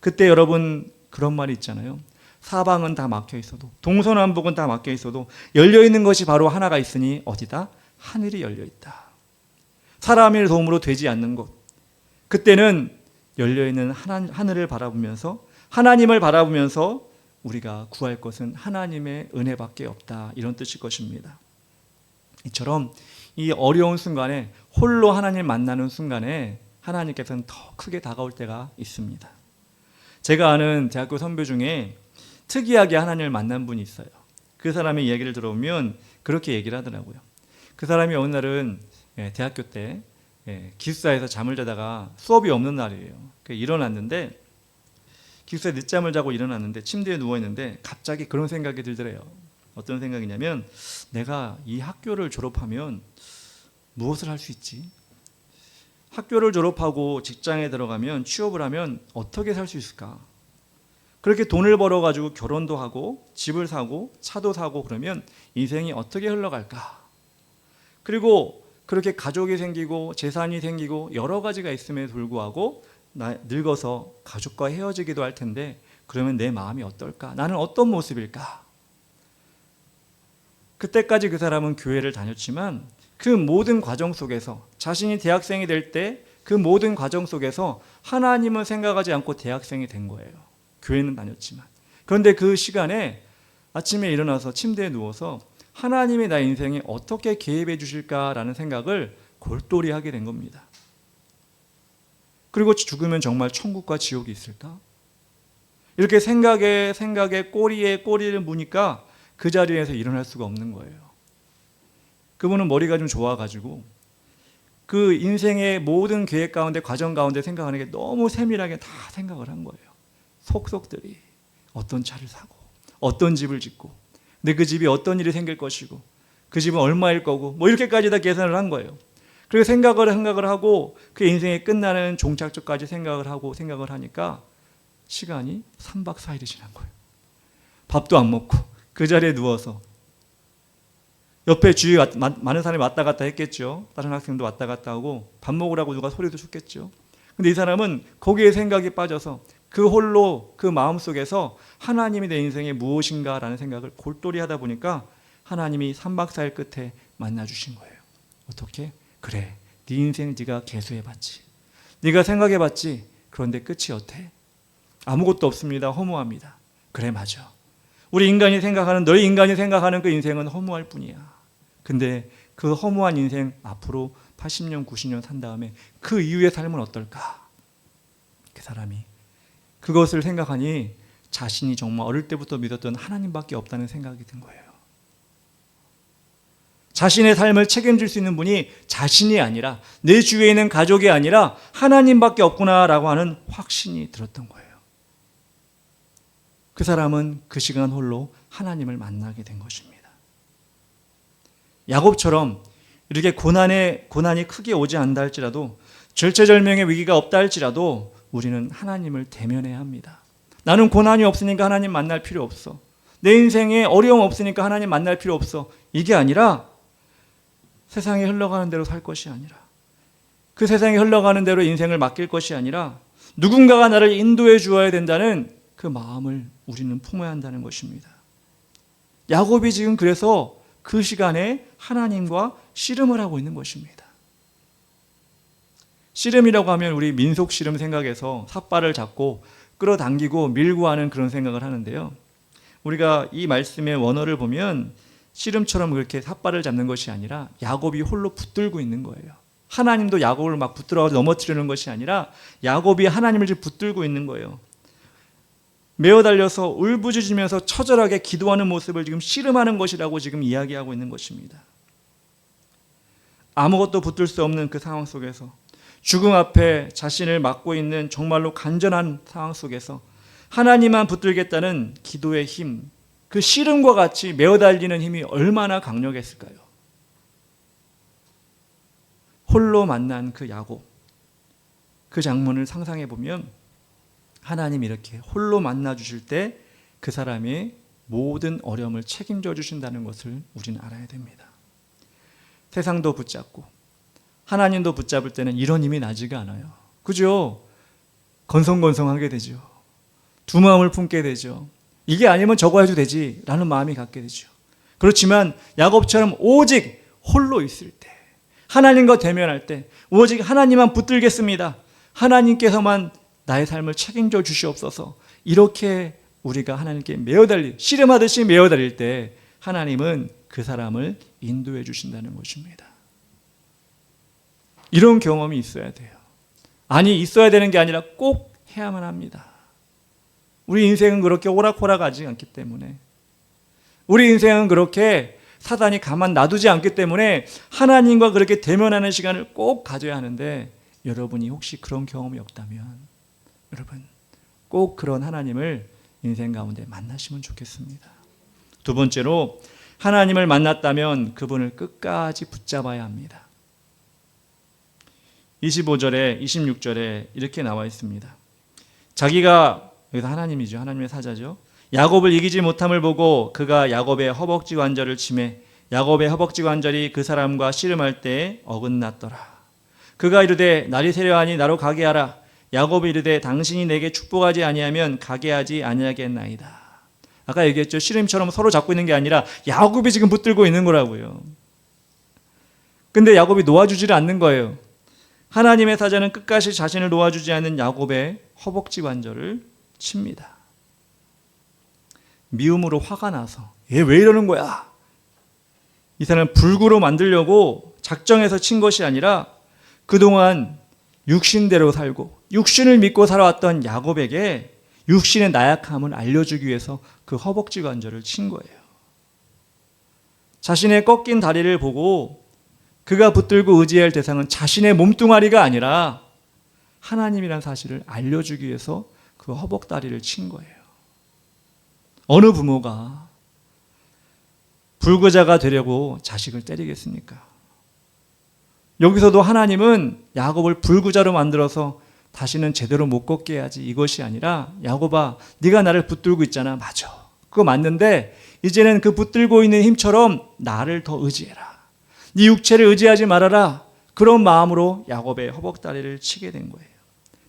그때 여러분 그런 말이 있잖아요. 사방은 다 막혀있어도 동서남북은 다 막혀있어도 열려있는 것이 바로 하나가 있으니 어디다? 하늘이 열려있다. 사람의 도움으로 되지 않는 곳, 그때는 열려있는 하늘을 바라보면서 하나님을 바라보면서 우리가 구할 것은 하나님의 은혜밖에 없다, 이런 뜻일 것입니다. 이처럼 이 어려운 순간에 홀로 하나님을 만나는 순간에 하나님께서는 더 크게 다가올 때가 있습니다. 제가 아는 대학교 선배 중에 특이하게 하나님을 만난 분이 있어요. 그 사람의 이야기를 들어보면 그렇게 얘기를 하더라고요. 그 사람이 어느 날은 대학교 때 기숙사에서 잠을 자다가 수업이 없는 날이에요. 일어났는데 기숙사에 늦잠을 자고 일어났는데 침대에 누워있는데 갑자기 그런 생각이 들더래요. 어떤 생각이냐면 내가 이 학교를 졸업하면 무엇을 할 수 있지? 학교를 졸업하고 직장에 들어가면 취업을 하면 어떻게 살 수 있을까? 그렇게 돈을 벌어가지고 결혼도 하고 집을 사고 차도 사고 그러면 인생이 어떻게 흘러갈까? 그리고 그렇게 가족이 생기고 재산이 생기고 여러 가지가 있음에도 불구하고 늙어서 가족과 헤어지기도 할 텐데 그러면 내 마음이 어떨까? 나는 어떤 모습일까? 그때까지 그 사람은 교회를 다녔지만 그 모든 과정 속에서 자신이 대학생이 될 때 그 모든 과정 속에서 하나님은 생각하지 않고 대학생이 된 거예요. 교회는 다녔지만. 그런데 그 시간에 아침에 일어나서 침대에 누워서 하나님이 나 인생에 어떻게 개입해 주실까라는 생각을 골똘히 하게 된 겁니다. 그리고 죽으면 정말 천국과 지옥이 있을까? 이렇게 생각에 꼬리에 꼬리를 무니까 그 자리에서 일어날 수가 없는 거예요. 그분은 머리가 좀 좋아가지고 그 인생의 모든 계획 가운데 과정 가운데 생각하는 게 너무 세밀하게 다 생각을 한 거예요. 속속들이 어떤 차를 사고 어떤 집을 짓고 근데 그 집이 어떤 일이 생길 것이고 그 집은 얼마일 거고 뭐 이렇게까지 다 계산을 한 거예요. 그리고 생각을 하고 그 인생이 끝나는 종착점까지 생각을 하니까 시간이 3박 4일이 지난 거예요. 밥도 안 먹고 그 자리에 누워서 옆에 주위에 많은 사람이 왔다 갔다 했겠죠. 다른 학생도 왔다 갔다 하고 밥 먹으라고 누가 소리도 쳤겠죠. 근데 이 사람은 거기에 생각이 빠져서 그 홀로 그 마음속에서 하나님이 내 인생에 무엇인가라는 생각을 골똘히 하다 보니까 하나님이 3박 4일 끝에 만나주신 거예요. 어떻게? 그래, 네 인생 네가 계수해봤지. 네가 생각해봤지. 그런데 끝이 어때? 아무것도 없습니다. 허무합니다. 그래, 맞아. 우리 인간이 생각하는, 너희 인간이 생각하는 그 인생은 허무할 뿐이야. 근데 그 허무한 인생 앞으로 80년, 90년 산 다음에 그 이후의 삶은 어떨까? 그 사람이 그것을 생각하니 자신이 정말 어릴 때부터 믿었던 하나님밖에 없다는 생각이 든 거예요. 자신의 삶을 책임질 수 있는 분이 자신이 아니라 내 주위에 있는 가족이 아니라 하나님밖에 없구나라고 하는 확신이 들었던 거예요. 그 사람은 그 시간 홀로 하나님을 만나게 된 것입니다. 야곱처럼 이렇게 고난이 크게 오지 않다 할지라도 절체절명의 위기가 없다 할지라도 우리는 하나님을 대면해야 합니다. 나는 고난이 없으니까 하나님 만날 필요 없어. 내 인생에 어려움 없으니까 하나님 만날 필요 없어. 이게 아니라 세상이 흘러가는 대로 살 것이 아니라 그 세상이 흘러가는 대로 인생을 맡길 것이 아니라 누군가가 나를 인도해 주어야 된다는 그 마음을 우리는 품어야 한다는 것입니다. 야곱이 지금 그래서 그 시간에 하나님과 씨름을 하고 있는 것입니다. 씨름이라고 하면 우리 민속 씨름 생각해서 삿발을 잡고 끌어당기고 밀고 하는 그런 생각을 하는데요. 우리가 이 말씀의 원어를 보면 씨름처럼 그렇게 삿발을 잡는 것이 아니라 야곱이 홀로 붙들고 있는 거예요. 하나님도 야곱을 막 붙들어 넘어뜨리는 것이 아니라 야곱이 하나님을 지금 붙들고 있는 거예요. 매어 달려서 울부짖으면서 처절하게 기도하는 모습을 지금 씨름하는 것이라고 지금 이야기하고 있는 것입니다. 아무것도 붙들 수 없는 그 상황 속에서 죽음 앞에 자신을 맡고 있는 정말로 간절한 상황 속에서 하나님만 붙들겠다는 기도의 힘, 그 씨름과 같이 매어 달리는 힘이 얼마나 강력했을까요? 홀로 만난 그 야곱, 그 장면을 상상해 보면 하나님이 이렇게 홀로 만나 주실 때 그 사람의 모든 어려움을 책임져 주신다는 것을 우리는 알아야 됩니다. 세상도 붙잡고 하나님도 붙잡을 때는 이런 힘이 나지가 않아요. 그죠? 건성건성하게 되죠. 두 마음을 품게 되죠. 이게 아니면 저거 해도 되지 라는 마음이 갖게 되죠. 그렇지만 야곱처럼 오직 홀로 있을 때, 하나님과 대면할 때 오직 하나님만 붙들겠습니다. 하나님께서만 나의 삶을 책임져 주시옵소서. 이렇게 우리가 하나님께 씨름하듯이 매어 달릴 때 하나님은 그 사람을 인도해 주신다는 것입니다. 이런 경험이 있어야 돼요. 아니, 있어야 되는 게 아니라 꼭 해야만 합니다. 우리 인생은 그렇게 오락호락하지 않기 때문에, 우리 인생은 그렇게 사단이 가만 놔두지 않기 때문에 하나님과 그렇게 대면하는 시간을 꼭 가져야 하는데, 여러분이 혹시 그런 경험이 없다면 여러분 꼭 그런 하나님을 인생 가운데 만나시면 좋겠습니다. 두 번째로, 하나님을 만났다면 그분을 끝까지 붙잡아야 합니다. 25절에 26절에 이렇게 나와 있습니다. 자기가, 여기서 하나님이죠. 하나님의 사자죠. 야곱을 이기지 못함을 보고 그가 야곱의 허벅지 관절을 치매 야곱의 허벅지 관절이 그 사람과 씨름할 때 어긋났더라. 그가 이르되 날이 새려하니 나로 가게 하라. 야곱이 이르되 당신이 내게 축복하지 아니하면 가게 하지 아니하겠나이다. 아까 얘기했죠. 씨름처럼 서로 잡고 있는 게 아니라 야곱이 지금 붙들고 있는 거라고요. 근데 야곱이 놓아주지를 않는 거예요. 하나님의 사자는 끝까지 자신을 놓아주지 않는 야곱의 허벅지 관절을 칩니다. 미움으로 화가 나서 얘 왜 이러는 거야? 이 사람을 불구로 만들려고 작정해서 친 것이 아니라 그동안 육신대로 살고 육신을 믿고 살아왔던 야곱에게 육신의 나약함을 알려주기 위해서 그 허벅지 관절을 친 거예요. 자신의 꺾인 다리를 보고 그가 붙들고 의지할 대상은 자신의 몸뚱아리가 아니라 하나님이란 사실을 알려주기 위해서 그 허벅다리를 친 거예요. 어느 부모가 불구자가 되려고 자식을 때리겠습니까? 여기서도 하나님은 야곱을 불구자로 만들어서 다시는 제대로 못 걷게 해야지, 이것이 아니라 야곱아, 네가 나를 붙들고 있잖아. 맞아, 그거 맞는데 이제는 그 붙들고 있는 힘처럼 나를 더 의지해라. 네 육체를 의지하지 말아라. 그런 마음으로 야곱의 허벅다리를 치게 된 거예요.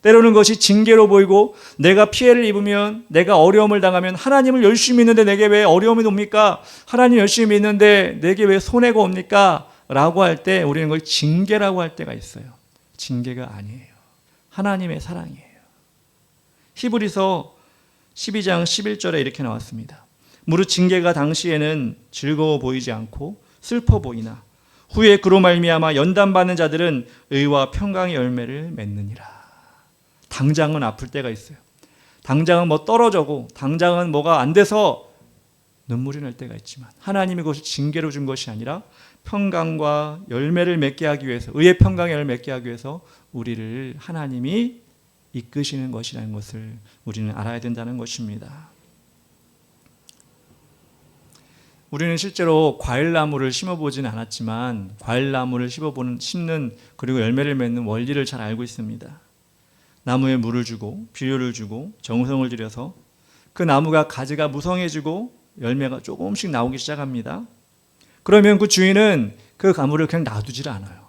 때로는 그것이 징계로 보이고 내가 피해를 입으면, 내가 어려움을 당하면 하나님을 열심히 믿는데 내게 왜 어려움이 옵니까? 하나님 열심히 믿는데 내게 왜 손해가 옵니까? 라고 할 때 우리는 그걸 징계라고 할 때가 있어요. 징계가 아니에요. 하나님의 사랑이에요. 히브리서 12장 11절에 이렇게 나왔습니다. 무릇 징계가 당시에는 즐거워 보이지 않고 슬퍼 보이나 후에 그로 말미암아 연단받는 자들은 의와 평강의 열매를 맺느니라. 당장은 아플 때가 있어요. 당장은 뭐 떨어져고 당장은 뭐가 안 돼서 눈물이 날 때가 있지만 하나님이 그것을 징계로 준 것이 아니라 평강과 열매를 맺게 하기 위해서, 의의 평강의 열매를 맺게 하기 위해서 우리를 하나님이 이끄시는 것이라는 것을 우리는 알아야 된다는 것입니다. 우리는 실제로 과일나무를 심어보진 않았지만 과일나무를 심는 그리고 열매를 맺는 원리를 잘 알고 있습니다. 나무에 물을 주고 비료를 주고 정성을 들여서 그 나무가 가지가 무성해지고 열매가 조금씩 나오기 시작합니다. 그러면 그 주인은 그 나무를 그냥 놔두질 않아요.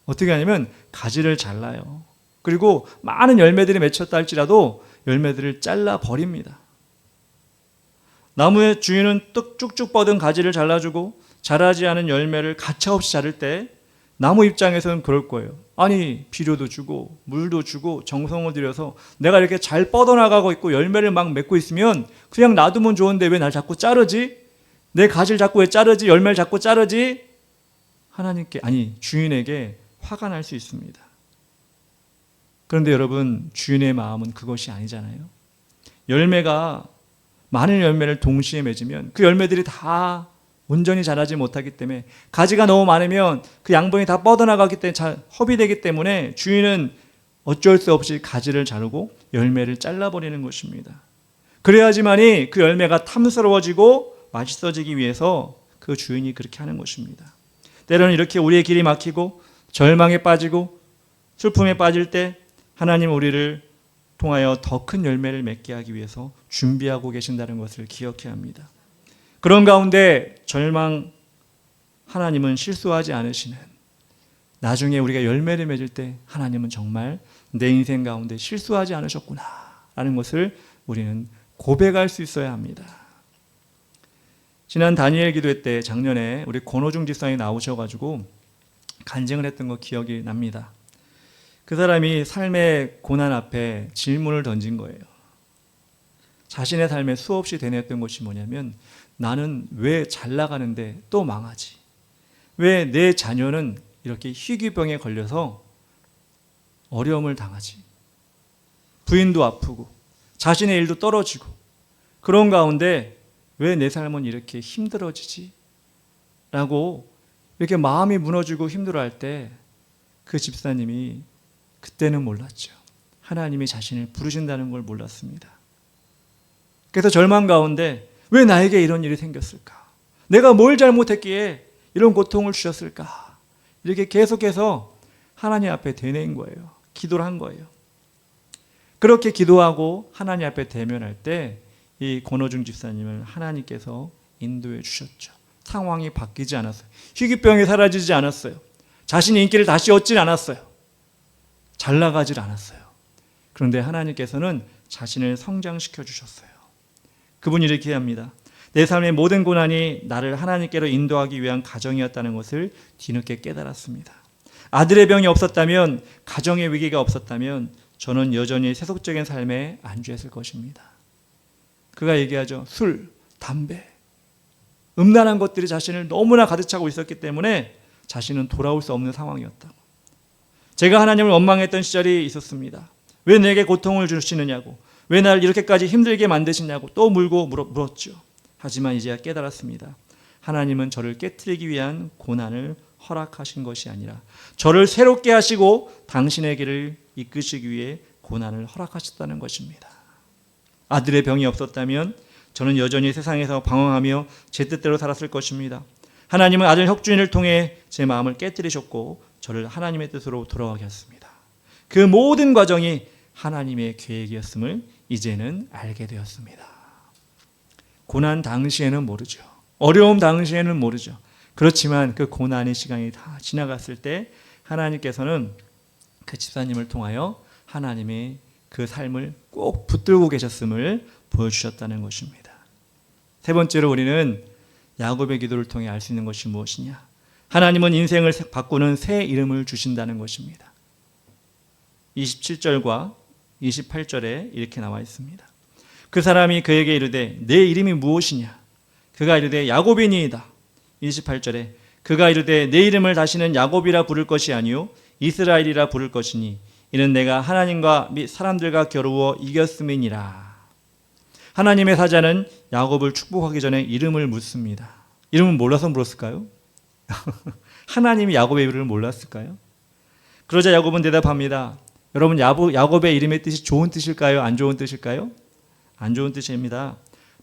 어떻게 하냐면 가지를 잘라요. 그리고 많은 열매들이 맺혔다 할지라도 열매들을 잘라 버립니다. 나무의 주인은 쭉쭉 뻗은 가지를 잘라주고 자라지 않은 열매를 가차없이 자를 때 나무 입장에서는 그럴 거예요. 아니, 비료도 주고 물도 주고 정성을 들여서 내가 이렇게 잘 뻗어나가고 있고 열매를 막 맺고 있으면 그냥 놔두면 좋은데 왜 날 자꾸 자르지? 내 가지를 자꾸 왜 자르지? 열매를 자꾸 자르지? 하나님께, 아니 주인에게 화가 날 수 있습니다. 그런데 여러분, 주인의 마음은 그것이 아니잖아요. 열매가 많은 열매를 동시에 맺으면 그 열매들이 다 온전히 자라지 못하기 때문에, 가지가 너무 많으면 그 양분이 다 뻗어나가기 때문에 허비되기 때문에 주인은 어쩔 수 없이 가지를 자르고 열매를 잘라버리는 것입니다. 그래야지만이 그 열매가 탐스러워지고 맛있어지기 위해서 그 주인이 그렇게 하는 것입니다. 때로는 이렇게 우리의 길이 막히고 절망에 빠지고 슬픔에 빠질 때 하나님 우리를 통하여 더 큰 열매를 맺게 하기 위해서 준비하고 계신다는 것을 기억해야 합니다. 그런 가운데 절망, 하나님은 실수하지 않으시는, 나중에 우리가 열매를 맺을 때 하나님은 정말 내 인생 가운데 실수하지 않으셨구나 라는 것을 우리는 고백할 수 있어야 합니다. 지난 다니엘 기도회 때 작년에 우리 권호중 집사님이 나오셔가지고 간증을 했던 거 기억이 납니다. 그 사람이 삶의 고난 앞에 질문을 던진 거예요. 자신의 삶에 수없이 되뇌었던 것이 뭐냐면, 나는 왜 잘 나가는데 또 망하지? 왜 내 자녀는 이렇게 희귀병에 걸려서 어려움을 당하지? 부인도 아프고 자신의 일도 떨어지고 그런 가운데 왜 내 삶은 이렇게 힘들어지지? 라고 이렇게 마음이 무너지고 힘들어할 때 그 집사님이 그때는 몰랐죠. 하나님이 자신을 부르신다는 걸 몰랐습니다. 그래서 절망 가운데 왜 나에게 이런 일이 생겼을까? 내가 뭘 잘못했기에 이런 고통을 주셨을까? 이렇게 계속해서 하나님 앞에 되뇌인 거예요. 기도를 한 거예요. 그렇게 기도하고 하나님 앞에 대면할 때 이 권호중 집사님을 하나님께서 인도해 주셨죠. 상황이 바뀌지 않았어요. 희귀병이 사라지지 않았어요. 자신의 인기를 다시 얻진 않았어요. 잘 나가질 않았어요. 그런데 하나님께서는 자신을 성장시켜 주셨어요. 그분이 이렇게 합니다. 내 삶의 모든 고난이 나를 하나님께로 인도하기 위한 가정이었다는 것을 뒤늦게 깨달았습니다. 아들의 병이 없었다면, 가정의 위기가 없었다면 저는 여전히 세속적인 삶에 안주했을 것입니다. 그가 얘기하죠. 술, 담배, 음란한 것들이 자신을 너무나 가득 차고 있었기 때문에 자신은 돌아올 수 없는 상황이었다고. 제가 하나님을 원망했던 시절이 있었습니다. 왜 내게 고통을 주시느냐고, 왜 나를 이렇게까지 힘들게 만드시냐고 또 물었죠. 하지만 이제야 깨달았습니다. 하나님은 저를 깨트리기 위한 고난을 허락하신 것이 아니라 저를 새롭게 하시고 당신의 길을 이끄시기 위해 고난을 허락하셨다는 것입니다. 아들의 병이 없었다면 저는 여전히 세상에서 방황하며 제 뜻대로 살았을 것입니다. 하나님은 아들 혁준이를 통해 제 마음을 깨뜨리셨고 저를 하나님의 뜻으로 돌아가게 했습니다. 그 모든 과정이 하나님의 계획이었음을 이제는 알게 되었습니다. 고난 당시에는 모르죠. 어려움 당시에는 모르죠. 그렇지만 그 고난의 시간이 다 지나갔을 때 하나님께서는 그 집사님을 통하여 하나님의 그 삶을 꼭 붙들고 계셨음을 보여주셨다는 것입니다. 세 번째로 우리는 야곱의 기도를 통해 알 수 있는 것이 무엇이냐? 하나님은 인생을 바꾸는 새 이름을 주신다는 것입니다. 27절과 28절에 이렇게 나와 있습니다. 그 사람이 그에게 이르되 내 이름이 무엇이냐? 그가 이르되 야곱이니이다. 28절에 그가 이르되 내 이름을 다시는 야곱이라 부를 것이 아니요 이스라엘이라 부를 것이니 이는 내가 하나님과 및 사람들과 겨루어 이겼음이니라. 하나님의 사자는 야곱을 축복하기 전에 이름을 묻습니다. 이름을 몰라서 물었을까요? 하나님이 야곱의 이름을 몰랐을까요? 그러자 야곱은 대답합니다. 여러분, 야곱의 이름의 뜻이 좋은 뜻일까요? 안 좋은 뜻일까요? 안 좋은 뜻입니다.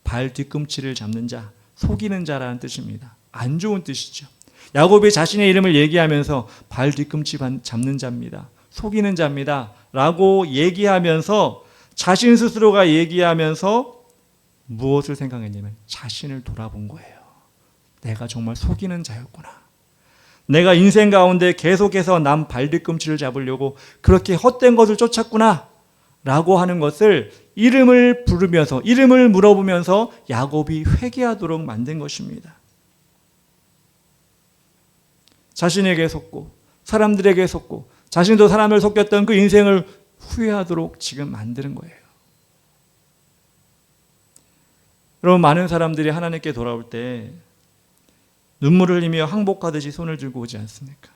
발 뒤꿈치를 잡는 자, 속이는 자라는 뜻입니다. 안 좋은 뜻이죠. 야곱이 자신의 이름을 얘기하면서 발 뒤꿈치 잡는 자입니다. 속이는 자입니다. 라고 얘기하면서 자신 스스로가 얘기하면서 무엇을 생각했냐면 자신을 돌아본 거예요. 내가 정말 속이는 자였구나. 내가 인생 가운데 계속해서 남 발뒤꿈치를 잡으려고 그렇게 헛된 것을 쫓았구나 라고 하는 것을 이름을 부르면서, 이름을 물어보면서 야곱이 회개하도록 만든 것입니다. 자신에게 속고 사람들에게 속고 자신도 사람을 속였던 그 인생을 후회하도록 지금 만드는 거예요. 여러분, 많은 사람들이 하나님께 돌아올 때 눈물을 흘리며 항복하듯이 손을 들고 오지 않습니까?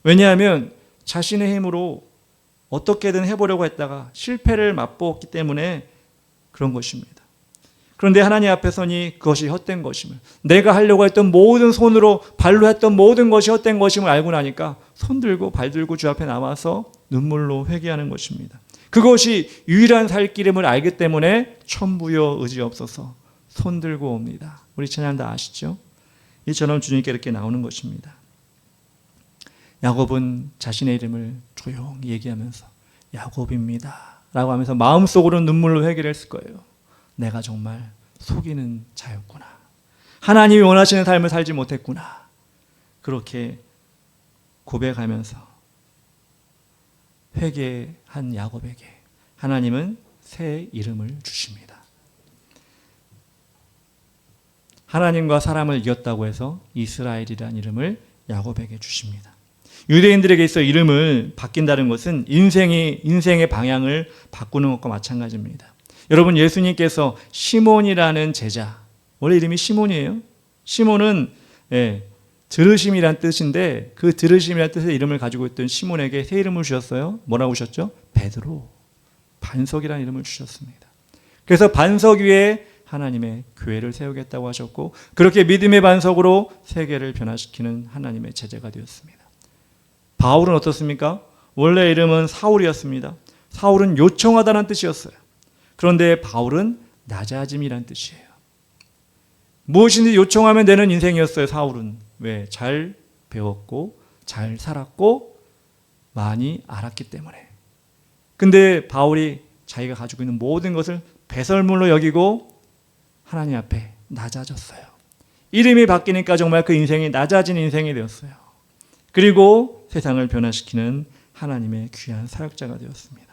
왜냐하면 자신의 힘으로 어떻게든 해보려고 했다가 실패를 맛보았기 때문에 그런 것입니다. 그런데 하나님 앞에 서니 그것이 헛된 것임을, 내가 하려고 했던 모든 손으로 발로 했던 모든 것이 헛된 것임을 알고 나니까 손 들고 발 들고 주 앞에 나와서 눈물로 회개하는 것입니다. 그것이 유일한 살 길임을 알기 때문에 천부여 의지 없어서 손 들고 옵니다. 우리 찬양 다 아시죠? 이처럼 주님께 이렇게 나오는 것입니다. 야곱은 자신의 이름을 조용히 얘기하면서 야곱입니다 라고 하면서 마음속으로 눈물로 회개를 했을 거예요. 내가 정말 속이는 자였구나. 하나님이 원하시는 삶을 살지 못했구나. 그렇게 고백하면서 회개한 야곱에게 하나님은 새 이름을 주십니다. 하나님과 사람을 이겼다고 해서 이스라엘이라는 이름을 야곱에게 주십니다. 유대인들에게 있어 이름을 바뀐다는 것은 인생의 방향을 바꾸는 것과 마찬가지입니다. 여러분, 예수님께서 시몬이라는 제자, 원래 이름이 시몬이에요. 시몬은 들으심이란 뜻인데 그 들으심이란 뜻의 이름을 가지고 있던 시몬에게 새 이름을 주셨어요. 뭐라고 주셨죠? 베드로, 반석이라는 이름을 주셨습니다. 그래서 반석 위에 하나님의 교회를 세우겠다고 하셨고, 그렇게 믿음의 반석으로 세계를 변화시키는 하나님의 제자가 되었습니다. 바울은 어떻습니까? 원래 이름은 사울이었습니다. 사울은 요청하다는 뜻이었어요. 그런데 바울은 낮아짐이란 뜻이에요. 무엇인지 요청하면 되는 인생이었어요. 사울은. 왜? 잘 배웠고 잘 살았고 많이 알았기 때문에. 근데 바울이 자기가 가지고 있는 모든 것을 배설물로 여기고 하나님 앞에 낮아졌어요. 이름이 바뀌니까 정말 그 인생이 낮아진 인생이 되었어요. 그리고 세상을 변화시키는 하나님의 귀한 사역자가 되었습니다.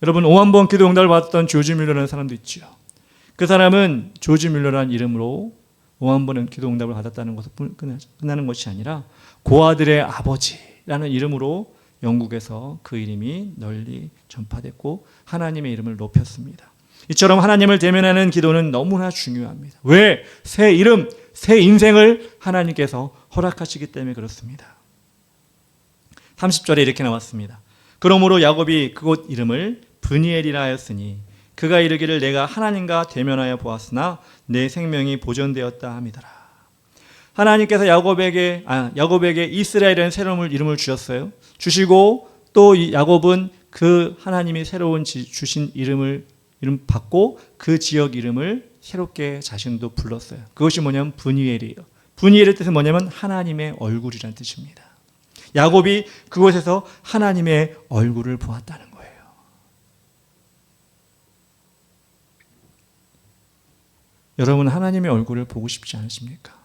여러분, 5만 번 기도 응답을 받았던 조지 뮬러라는 사람도 있죠. 그 사람은 조지 뮬러라는 이름으로 5만 번의 기도 응답을 받았다는 것을 끝나는 것이 아니라 고아들의 아버지라는 이름으로 영국에서 그 이름이 널리 전파됐고 하나님의 이름을 높였습니다. 이처럼 하나님을 대면하는 기도는 너무나 중요합니다. 왜? 새 이름, 새 인생을 하나님께서 허락하시기 때문에 그렇습니다. 30절에 이렇게 나왔습니다. 그러므로 야곱이 그곳 이름을 브니엘이라 하였으니 그가 이르기를 내가 하나님과 대면하여 보았으나 내 생명이 보존되었다 함이더라. 하나님께서 야곱에게 이스라엘이라는 새로운 이름을 주셨어요. 주시고 또 야곱은 그 하나님이 새로운 주신 이름 받고 그 지역 이름을 새롭게 자신도 불렀어요. 그것이 뭐냐면 브니엘이에요. 브니엘의 뜻은 뭐냐면 하나님의 얼굴이라는 뜻입니다. 야곱이 그곳에서 하나님의 얼굴을 보았다는 거예요. 여러분, 하나님의 얼굴을 보고 싶지 않으십니까?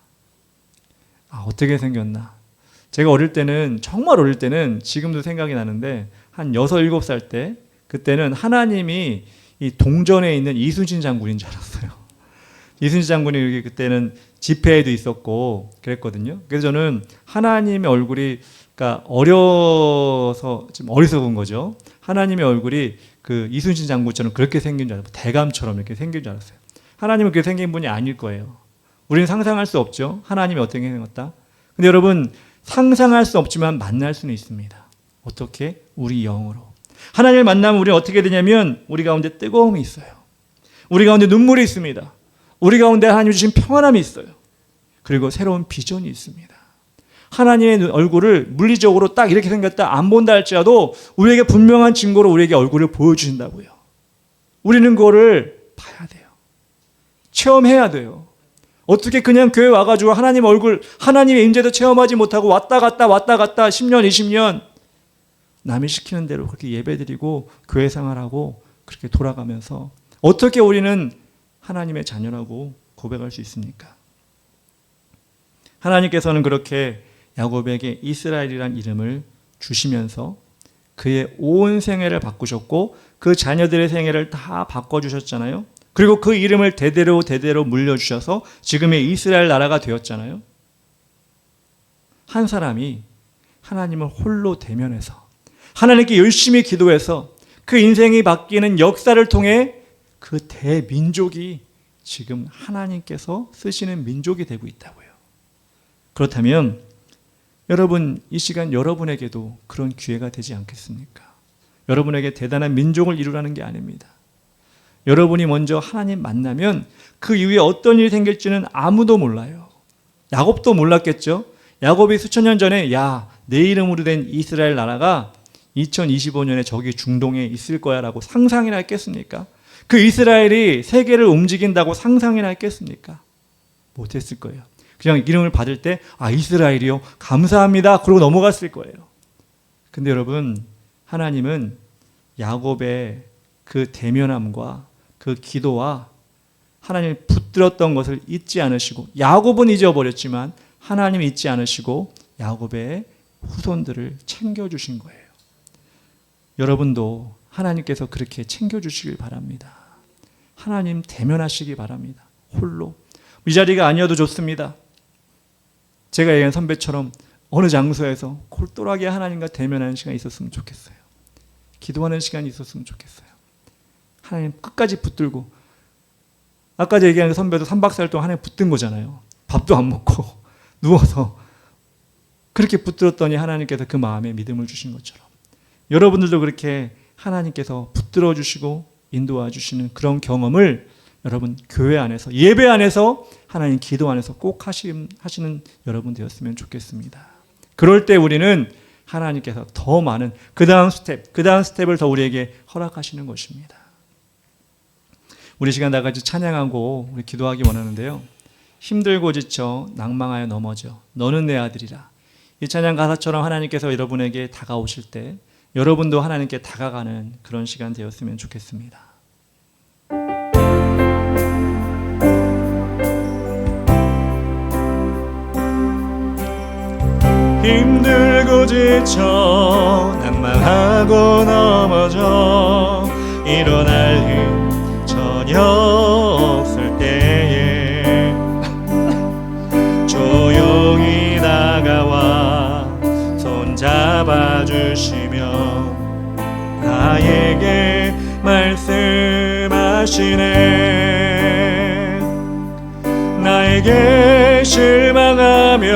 어떻게 생겼나? 제가 어릴 때는, 정말 어릴 때는 지금도 생각이 나는데 한 6, 7살 때 그때는 하나님이 이 동전에 있는 이순신 장군인 줄 알았어요. 이순신 장군이 그때는 집회에도 있었고 그랬거든요. 그래서 저는 하나님의 얼굴이, 그러니까 어려서 좀 어리석은 거죠. 하나님의 얼굴이 그 이순신 장군처럼 그렇게 생긴 줄 알았어요. 대감처럼 이렇게 생긴 줄 알았어요. 하나님은 그렇게 생긴 분이 아닐 거예요. 우리는 상상할 수 없죠. 하나님이 어떻게 생겼다. 근데 여러분, 상상할 수 없지만 만날 수는 있습니다. 어떻게? 우리 영으로. 하나님을 만나면 우리는 어떻게 되냐면 우리 가운데 뜨거움이 있어요. 우리 가운데 눈물이 있습니다. 우리 가운데 하나님 주신 평안함이 있어요. 그리고 새로운 비전이 있습니다. 하나님의 얼굴을 물리적으로 딱 이렇게 생겼다 안 본다 할지라도 우리에게 분명한 증거로 우리에게 얼굴을 보여주신다고요. 우리는 그거를 봐야 돼요. 체험해야 돼요. 어떻게 그냥 교회 와가지고 하나님 얼굴, 하나님의 임재도 체험하지 못하고 왔다 갔다 10년, 20년 남이 시키는 대로 그렇게 예배드리고 교회 생활하고 그렇게 돌아가면서 어떻게 우리는 하나님의 자녀라고 고백할 수 있습니까? 하나님께서는 그렇게 야곱에게 이스라엘이란 이름을 주시면서 그의 온 생애를 바꾸셨고 그 자녀들의 생애를 다 바꿔주셨잖아요. 그리고 그 이름을 대대로 물려주셔서 지금의 이스라엘 나라가 되었잖아요. 한 사람이 하나님을 홀로 대면해서 하나님께 열심히 기도해서 그 인생이 바뀌는 역사를 통해 그 대민족이 지금 하나님께서 쓰시는 민족이 되고 있다고요. 그렇다면 여러분, 이 시간 여러분에게도 그런 기회가 되지 않겠습니까? 여러분에게 대단한 민족을 이루라는 게 아닙니다. 여러분이 먼저 하나님 만나면 그 이후에 어떤 일이 생길지는 아무도 몰라요. 야곱도 몰랐겠죠. 야곱이 수천 년 전에 내 이름으로 된 이스라엘 나라가 2025년에 저기 중동에 있을 거야 라고 상상이나 했겠습니까? 그 이스라엘이 세계를 움직인다고 상상이나 했겠습니까? 못했을 거예요. 그냥 이름을 받을 때 이스라엘이요? 감사합니다. 그러고 넘어갔을 거예요. 근데 여러분, 하나님은 야곱의 그 대면함과 그 기도와 하나님을 붙들었던 것을 잊지 않으시고, 야곱은 잊어버렸지만 하나님은 잊지 않으시고 야곱의 후손들을 챙겨주신 거예요. 여러분도 하나님께서 그렇게 챙겨주시길 바랍니다. 하나님 대면하시기 바랍니다. 홀로. 이 자리가 아니어도 좋습니다. 제가 얘기한 선배처럼 어느 장소에서 골똘하게 하나님과 대면하는 시간이 있었으면 좋겠어요. 기도하는 시간이 있었으면 좋겠어요. 하나님 끝까지 붙들고, 아까 얘기한 선배도 3박 4일 동안 하나님 붙든 거잖아요. 밥도 안 먹고 누워서 그렇게 붙들었더니 하나님께서 그 마음에 믿음을 주신 것처럼 여러분들도 그렇게 하나님께서 붙들어 주시고 인도해 주시는 그런 경험을 여러분 교회 안에서, 예배 안에서, 하나님 기도 안에서 꼭 하시는 여러분 되었으면 좋겠습니다. 그럴 때 우리는 하나님께서 더 많은 그 다음 스텝을 더 우리에게 허락하시는 것입니다. 우리 시간 다 같이 찬양하고 우리 기도하기 원하는데요. 힘들고 지쳐 낭망하여 넘어져 너는 내 아들이라. 이 찬양 가사처럼 하나님께서 여러분에게 다가오실 때 여러분도 하나님께 다가가는 그런 시간 되었으면 좋겠습니다. 힘들고 지쳐 낭망하고 넘어져 일어날 힘 전혀 없을 때에 조용히 다가와 손 잡아주시며 나에게 말씀하시네. 나에게 실망하며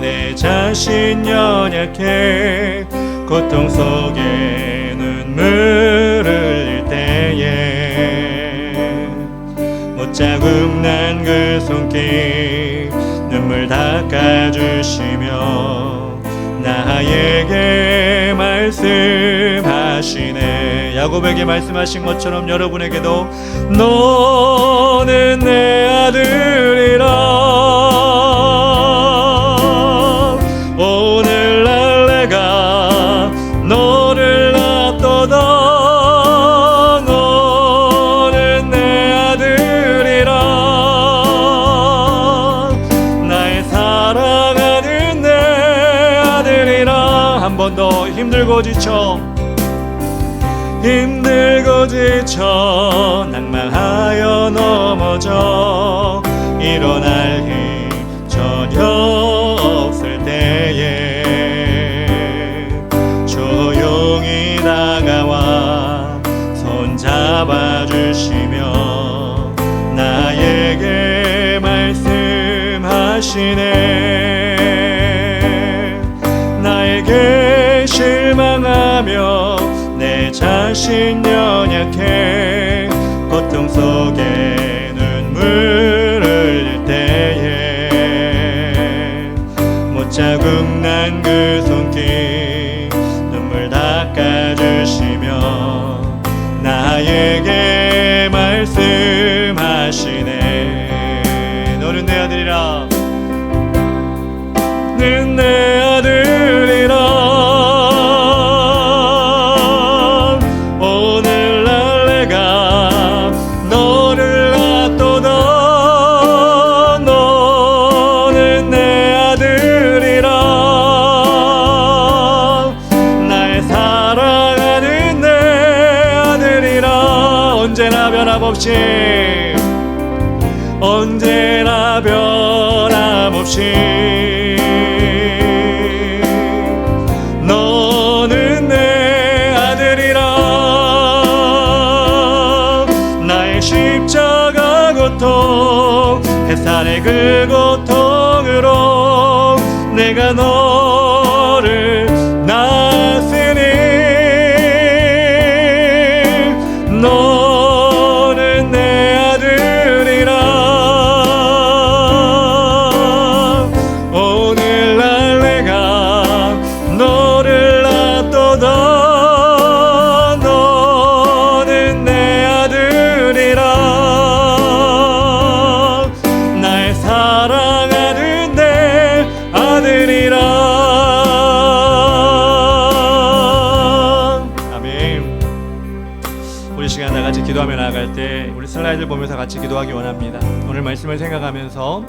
내 자신 연약해 고통 속에 눈물을 흘릴 때에 못자국 난 그 손길 눈물 닦아주시며 나에게 말씀하시네. 야곱에게 말씀하신 것처럼 여러분에게도 너는 내 아들이라. 오늘날 내가 너를 낳도다. 너는 내 아들이라. 나의 사랑하는 내 아들이라. 한 번 더 힘들고 지쳐 낭망하여 넘어져 일어날 힘 전혀 없을 때에 조용히 다가와 손 잡아주시며 나에게 말씀하시네. 나에게 실망하며 내 자신 연약해 고통 속에 눈물 흘릴 때에 못자국 난 그 손길 눈물 닦아주시며 나에게 말씀하시네. 너는 내 아들이라. 너는 내 아들이라. 언제나 변함없이 너는 내 아들이라. 나의 십자가 고통 햇살의 그 고통으로 내가 너를 낳았으니 너는 내 아들이라. 오늘날 내가 너를 낳도다. 너는 내 아들이라. 나의 사랑하는 내 아들이라. 아멘. 우리 시간 나같이 기도하며 나아갈 때 우리 슬라이드를 보면서 같이 기도하기 원합니다. 오늘 말씀을 생각하면서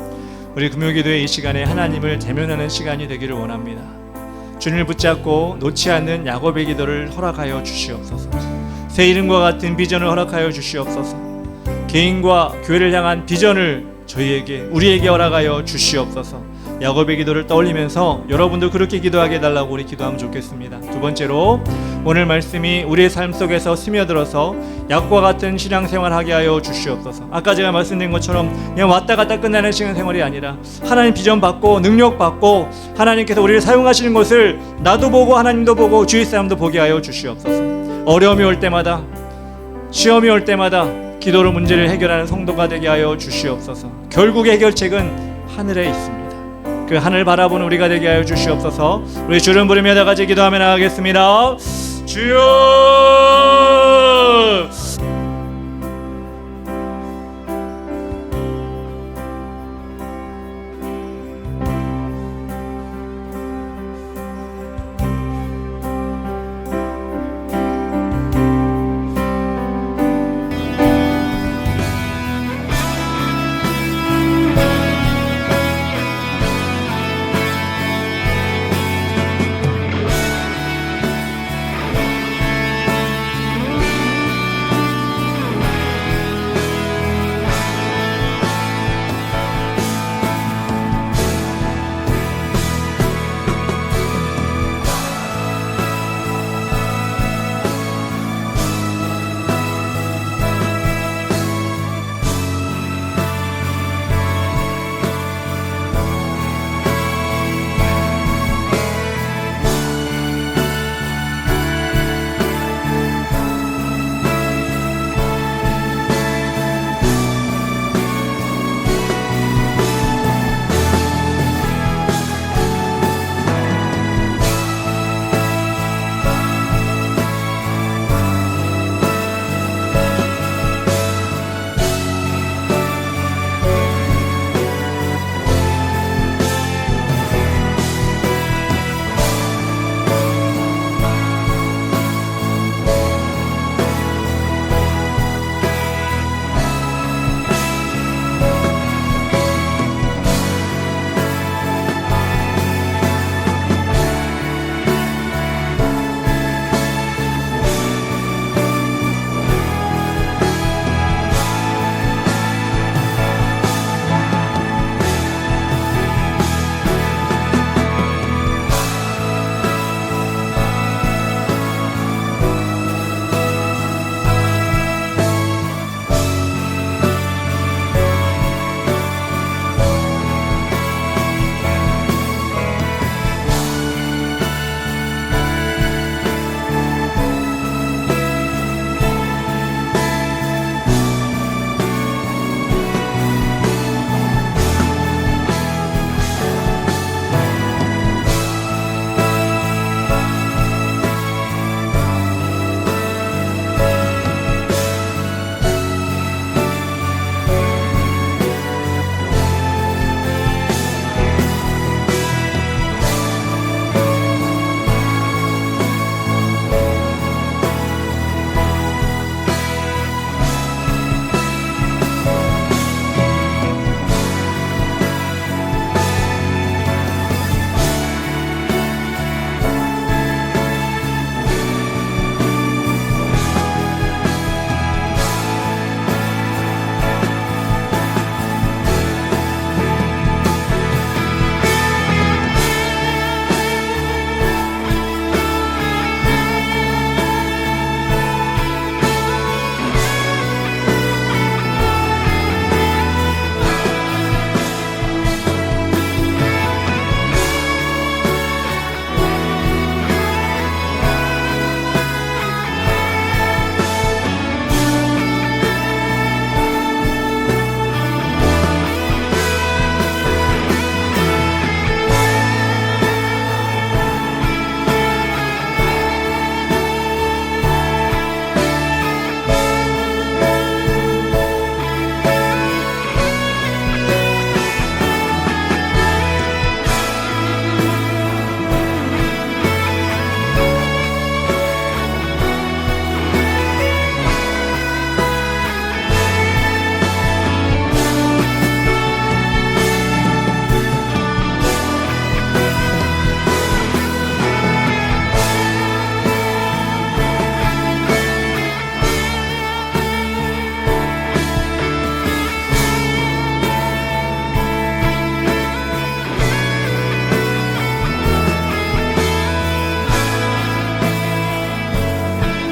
우리 금요기도의 이 시간에 하나님을 대면하는 시간이 되기를 원합니다. 주님을 붙잡고 놓지 않는 야곱의 기도를 허락하여 주시옵소서. 새 이름과 같은 비전을 허락하여 주시옵소서. 개인과 교회를 향한 비전을 우리에게 허락하여 주시옵소서. 야곱의 기도를 떠올리면서 여러분도 그렇게 기도하게 해달라고 우리 기도하면 좋겠습니다. 두 번째로 오늘 말씀이 우리의 삶 속에서 스며들어서 약과 같은 신앙생활하게 하여 주시옵소서. 아까 제가 말씀드린 것처럼 그냥 왔다 갔다 끝나는 신앙생활이 아니라 하나님 비전 받고 능력 받고 하나님께서 우리를 사용하시는 것을 나도 보고 하나님도 보고 주위 사람도 보게 하여 주시옵소서. 어려움이 올 때마다 시험이 올 때마다 기도로 문제를 해결하는 성도가 되게 하여 주시옵소서. 결국의 해결책은 하늘에 있습니다. 그 하늘 바라보는 우리가 되게 하여 주시옵소서. 우리 주름 부르며 다 같이 기도하며 나가겠습니다. 주여.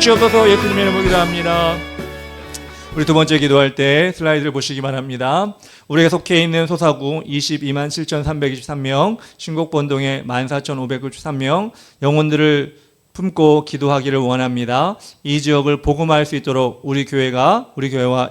주시옵소서. 예수님의 이름으로 기도합니다. 우리 두 번째 기도할 때 슬라이드를 보시기 바랍니다. 우리가 속해 있는 소사구 22만 7,323명, 신곡본동에 14,593명, 영혼들을 품고 기도하기를 원합니다. 이 지역을 복음화할 수 있도록 우리 교회와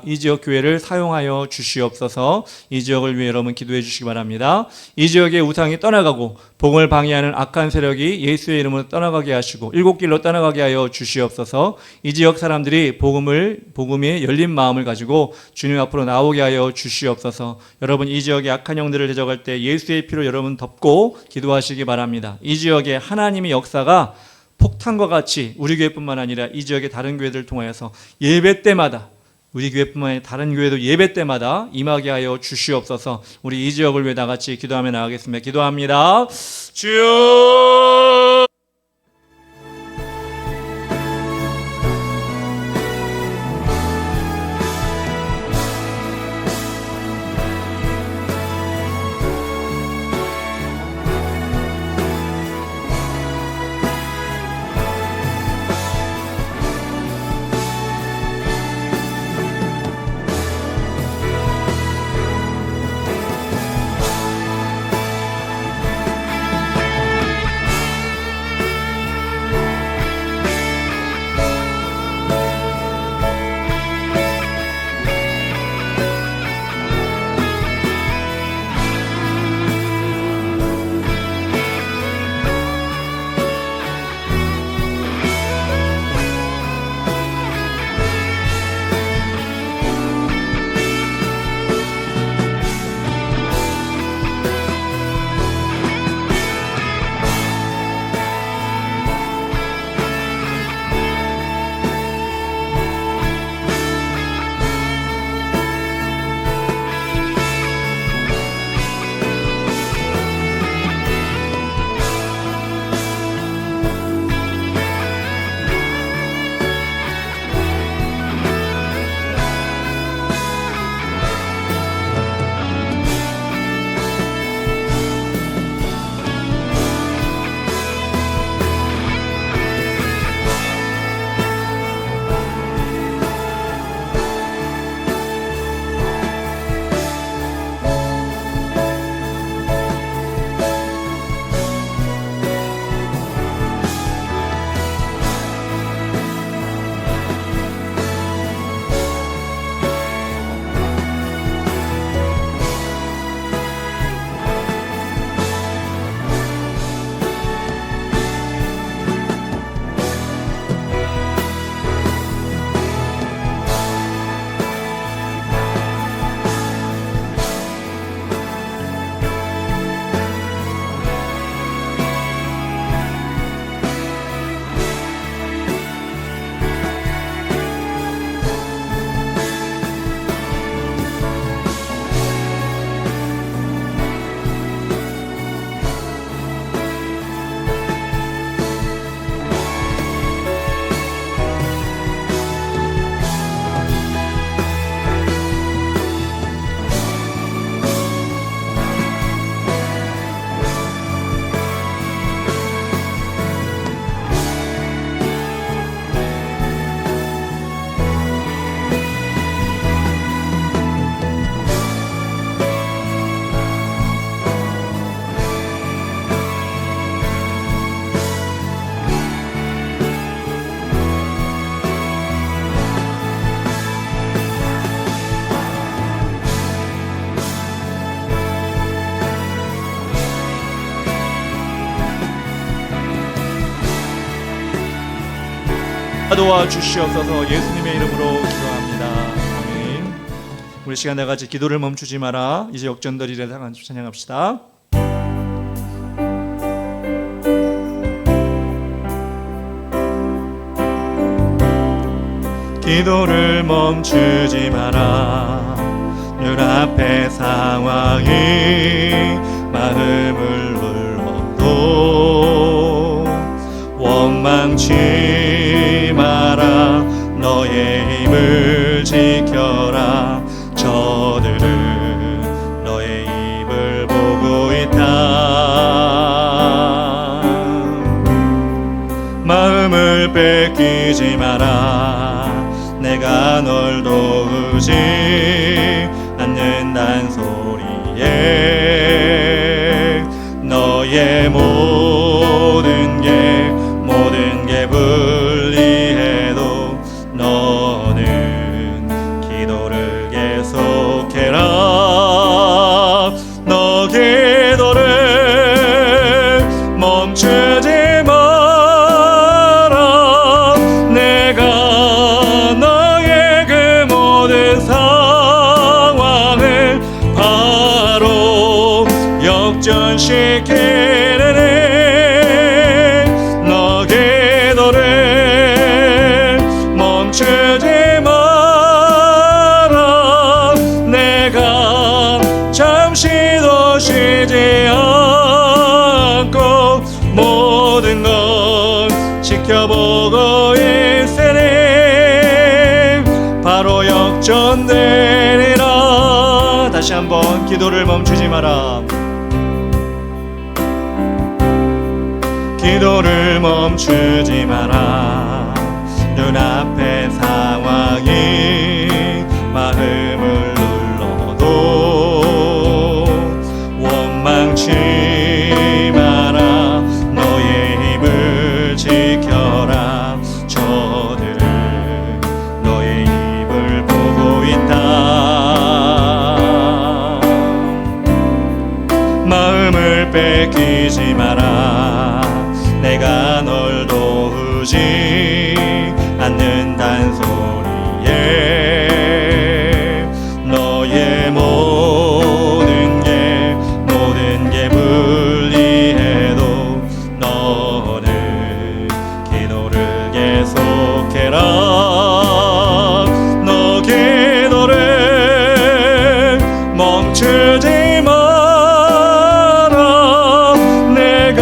이 지역 교회를 사용하여 주시옵소서. 이 지역을 위해 여러분 기도해 주시기 바랍니다. 이 지역의 우상이 떠나가고 복음을 방해하는 악한 세력이 예수의 이름으로 떠나가게 하시고 일곱 길로 떠나가게 하여 주시옵소서. 이 지역 사람들이 복음에 열린 마음을 가지고 주님 앞으로 나오게 하여 주시옵소서. 여러분 이 지역의 악한 영들을 대적할 때 예수의 피로 여러분 덮고 기도하시기 바랍니다. 이 지역의 하나님의 역사가 폭탄과 같이 우리 교회뿐만 아니라 이 지역의 다른 교회들을 통하여서 예배 때마다 우리 교회뿐만 아니라 다른 교회도 예배 때마다 임하게 하여 주시옵소서. 우리 이 지역을 위해 다같이 기도하며 나가겠습니다. 기도합니다. 주여 도와주시옵소서. 예수님의 이름으로 기도합니다. 아멘. 우리 시간 다같이 기도를 멈추지 마라. 이제 역전들이라 찬양합시다. 기도를 멈추지 마라. 눈앞의 상황이 마음을 울어도 원망치 마라. 너의 힘을 지켜라. 저들은 너의 입을 보고 있다. 마음을 뺏기 뺏기지 마라. 내가 널 도우지 않는단 소리에 너의 모든 게 불리해도 너는 기도를 계속해라. 너 기도를 멈추지 마라. 내가 너의 그 모든 상황을 바로 역전시키는 너 기도를 멈추지 마라. 내가 잠시도 쉬지 않고 모든 건 지켜보고 있으니 바로 역전되리라. 다시 한번 기도를 멈추지 마라. 기도를 멈추지 마라. 눈앞의 상황이 마음을 눌러도 원망치 마라. 너의 힘을 지켜라. 저들은 너의 힘을 보고 있다. 마음을 뺏기지 마라. 내가 널 도우지 않는단 소리에 너의 모든 게 불리해도 너는 기도를 계속해라. 너 기도를 멈추지 마라. 내가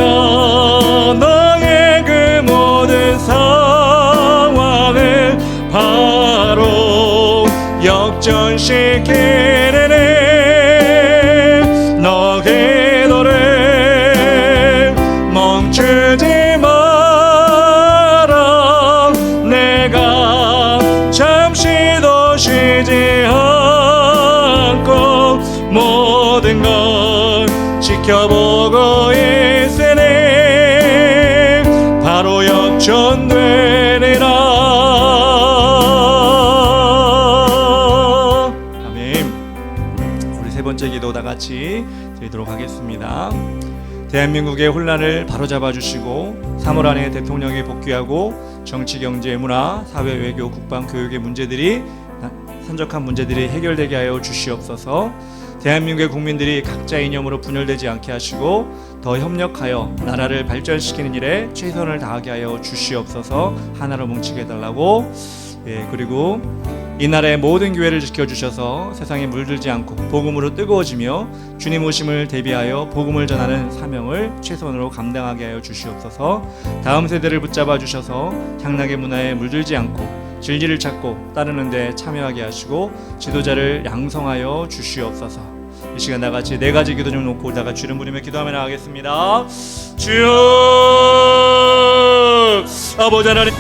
너의 그 모든 상황을 바로 역전시키는 너 기도를 멈추지 마라. 내가 잠시도 쉬지 않고 모든 건 지켜보고 있으니 바로 역전되리라. 아멘. 우리 세 번째 기도 다 같이 드리도록 하겠습니다. 대한민국의 혼란을 바로잡아 주시고 3월 안에 대통령이 복귀하고 정치, 경제, 문화, 사회, 외교, 국방, 교육의 문제들이 산적한 문제들이 해결되게 하여 주시옵소서. 대한민국의 국민들이 각자 이념으로 분열되지 않게 하시고 더 협력하여 나라를 발전시키는 일에 최선을 다하게 하여 주시옵소서. 하나로 뭉치게 해달라고. 그리고 이 나라의 모든 교회를 지켜주셔서 세상에 물들지 않고 복음으로 뜨거워지며 주님 오심을 대비하여 복음을 전하는 사명을 최선으로 감당하게 하여 주시옵소서. 다음 세대를 붙잡아 주셔서 향락의 문화에 물들지 않고 진리를 찾고 따르는 데 참여하게 하시고 지도자를 양성하여 주시옵소서. 이 시간 나같이 네 가지 기도 좀 놓고 다가 주름 부리며 기도하며 나가겠습니다. 주여 아버지 하나님,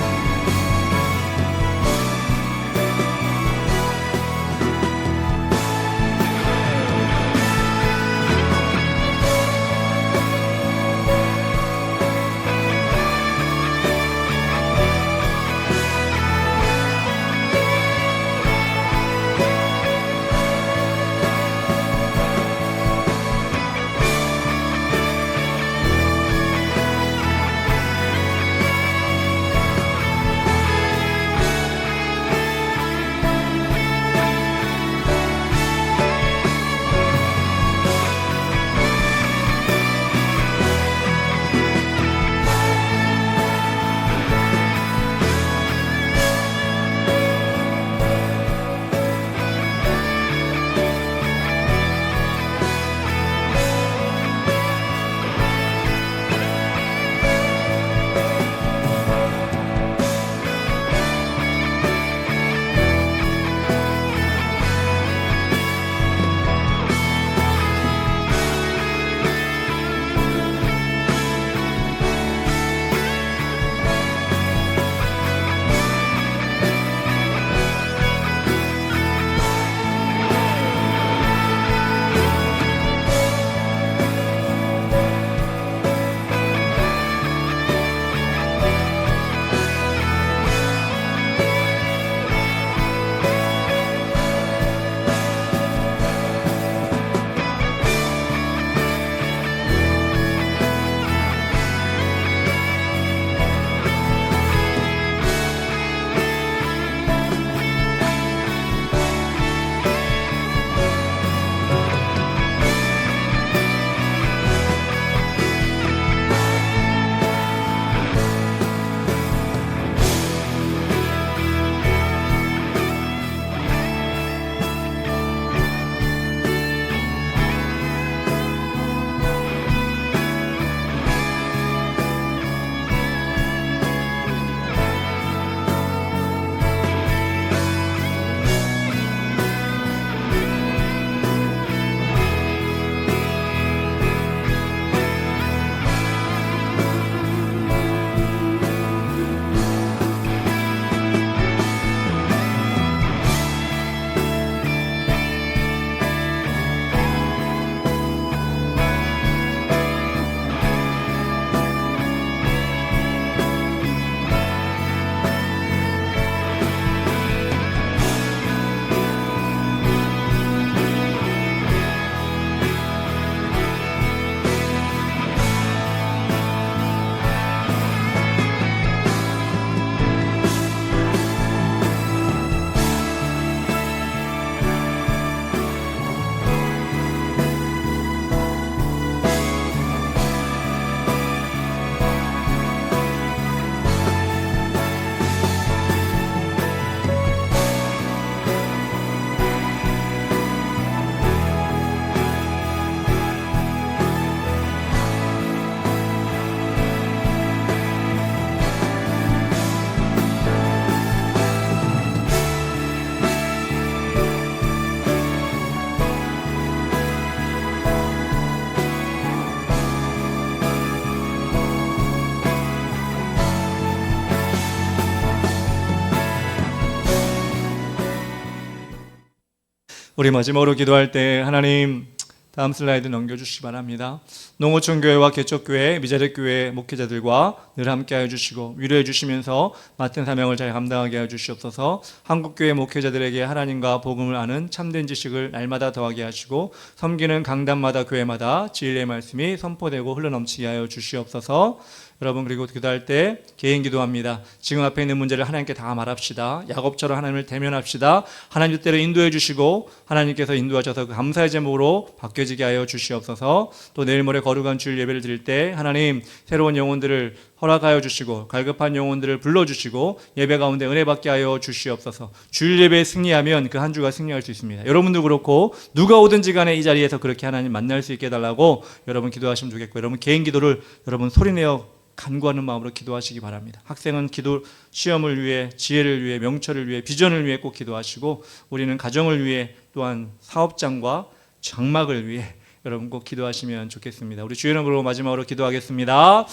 우리 마지막으로 기도할 때 하나님 다음 슬라이드 넘겨주시기 바랍니다. 농어촌교회와 개척교회, 미자립교회 목회자들과 늘 함께하여 주시고 위로해 주시면서 맡은 사명을 잘 감당하게 하여 주시옵소서. 한국교회 목회자들에게 하나님과 복음을 아는 참된 지식을 날마다 더하게 하시고 섬기는 강단마다 교회마다 진리의 말씀이 선포되고 흘러넘치게 하여 주시옵소서. 여러분, 그리고 기도할 때 개인 기도합니다. 지금 앞에 있는 문제를 하나님께 다 말합시다. 야곱처럼 하나님을 대면합시다. 하나님 뜻대로 인도해 주시고 하나님께서 인도하셔서 그 감사의 제목으로 바뀌어지게 하여 주시옵소서. 또 내일 모레 거룩한 주일 예배를 드릴 때 하나님 새로운 영혼들을 허락하여 주시고 갈급한 영혼들을 불러주시고 예배 가운데 은혜 받게 하여 주시옵소서. 주일 예배에 승리하면 그 한 주가 승리할 수 있습니다. 여러분도 그렇고 누가 오든지 간에 이 자리에서 그렇게 하나님 만날 수 있게 해달라고 여러분 기도하시면 좋겠고, 여러분 개인 기도를 여러분 소리내어 간구하는 마음으로 기도하시기 바랍니다. 학생은 기도 시험을 위해, 지혜를 위해, 명철을 위해, 비전을 위해 꼭 기도하시고, 우리는 가정을 위해, 또한 사업장과 장막을 위해 여러분 꼭 기도하시면 좋겠습니다. 우리 주여 이름으로 마지막으로 기도하겠습니다.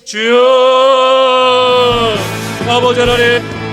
주여 아버지 하나님,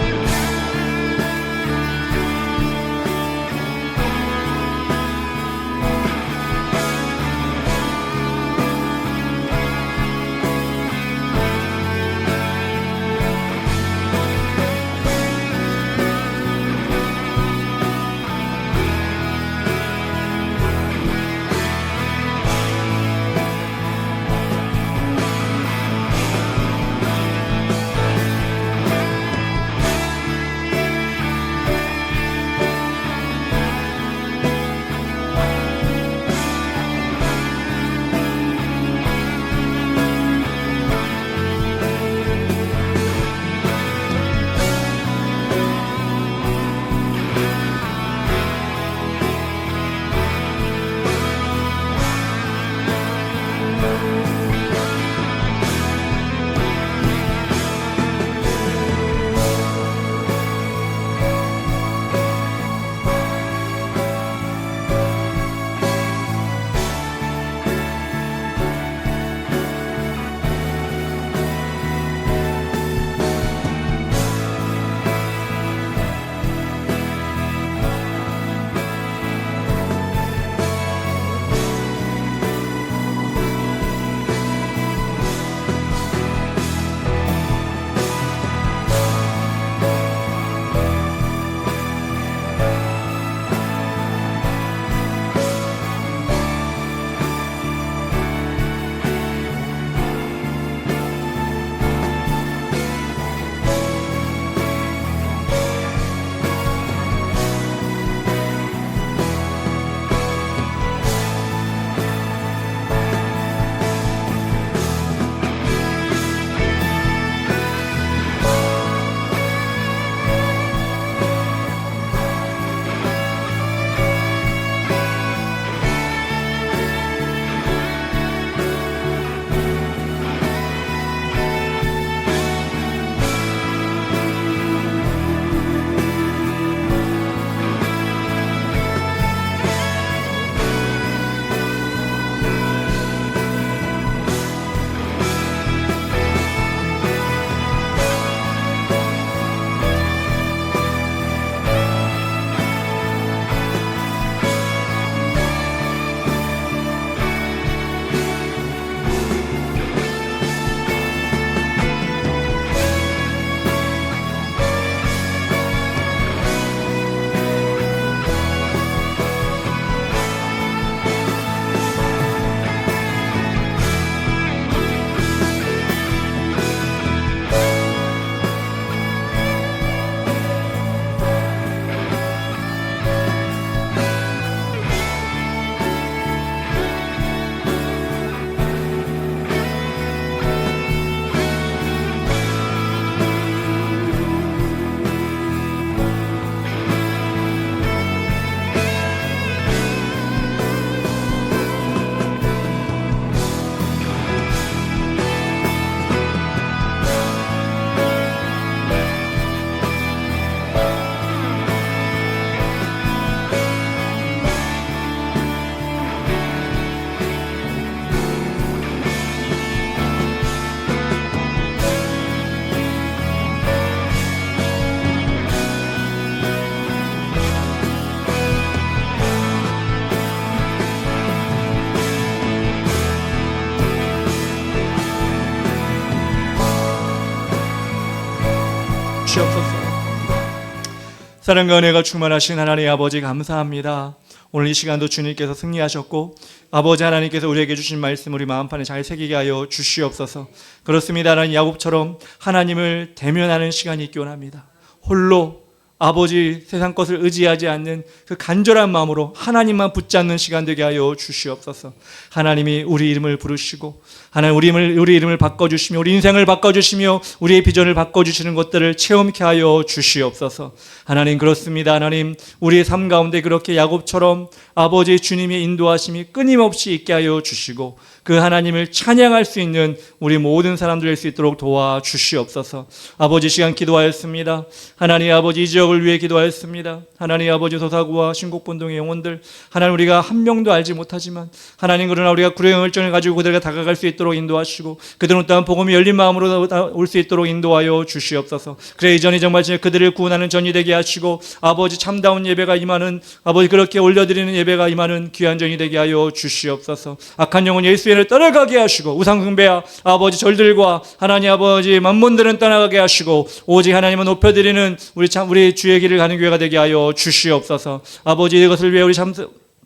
사랑과 은혜가 충만하신 하나님 아버지 감사합니다. 오늘 이 시간도 주님께서 승리하셨고 아버지 하나님께서 우리에게 주신 말씀 우리 마음판에 잘 새기게 하여 주시옵소서. 그렇습니다. 하나님, 야곱처럼 하나님을 대면하는 시간이 있기 원합니다. 홀로 아버지 세상 것을 의지하지 않는 그 간절한 마음으로 하나님만 붙잡는 시간 되게 하여 주시옵소서. 하나님이 우리 이름을 부르시고 하나님 우리 이름을 바꿔주시며 우리 인생을 바꿔주시며 우리의 비전을 바꿔주시는 것들을 체험케 하여 주시옵소서. 하나님, 그렇습니다. 하나님, 우리의 삶 가운데 그렇게 야곱처럼 아버지 주님의 인도하심이 끊임없이 있게 하여 주시고 그 하나님을 찬양할 수 있는 우리 모든 사람들 될 수 있도록 도와주시옵소서. 아버지, 시간 기도하였습니다. 하나님 아버지, 이 지역을 위해 기도하였습니다. 하나님 아버지, 소사구와 신곡본동의 영혼들 하나님, 우리가 한 명도 알지 못하지만 하나님, 그러나 우리가 구령의 열정을 가지고 그들에게 다가갈 수 있도록 인도하시고 그들은 또한 복음이 열린 마음으로 올 수 있도록 인도하여 주시옵소서. 그래, 이전이 정말 그들을 구원하는 전이 되게 하시고 아버지, 참다운 예배가 임하는 아버지, 그렇게 올려드리는 예배가 임하는 귀한 전이 되게 하여 주시옵소서. 악한 영혼 예수의 떠나가게 하시고 우상 숭배와 아버지 절들과 하나님 아버지 만몬들은 떠나가게 하시고 오직 하나님을 높여드리는 우리 주의 길을 가는 교회가 되게 하여 주시옵소서. 아버지, 이것을 위해 우리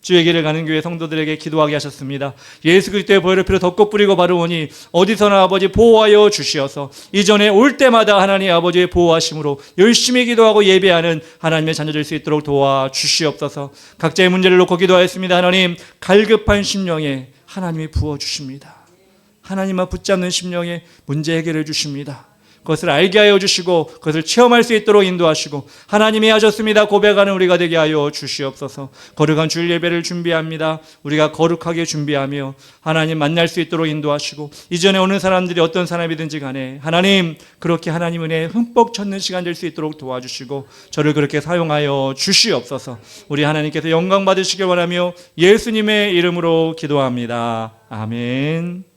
주의 길을 가는 교회 성도들에게 기도하게 하셨습니다. 예수 그리스도의 보혈의 피로 덮고 뿌리고 바르오니 어디서나 아버지 보호하여 주시어서 이전에 올 때마다 하나님 아버지의 보호하심으로 열심히 기도하고 예배하는 하나님의 자녀될 수 있도록 도와주시옵소서. 각자의 문제를 놓고 기도하였습니다. 하나님, 갈급한 심령에 하나님이 부어주십니다. 하나님만 붙잡는 심령에 문제 해결해 주십니다. 그것을 알게 하여 주시고 그것을 체험할 수 있도록 인도하시고 하나님이 하셨습니다 고백하는 우리가 되게 하여 주시옵소서. 거룩한 주일 예배를 준비합니다. 우리가 거룩하게 준비하며 하나님 만날 수 있도록 인도하시고 이전에 오는 사람들이 어떤 사람이든지 간에 하나님, 그렇게 하나님 은혜에 흠뻑 젖는 시간 될 수 있도록 도와주시고 저를 그렇게 사용하여 주시옵소서. 우리 하나님께서 영광 받으시길 원하며 예수님의 이름으로 기도합니다. 아멘.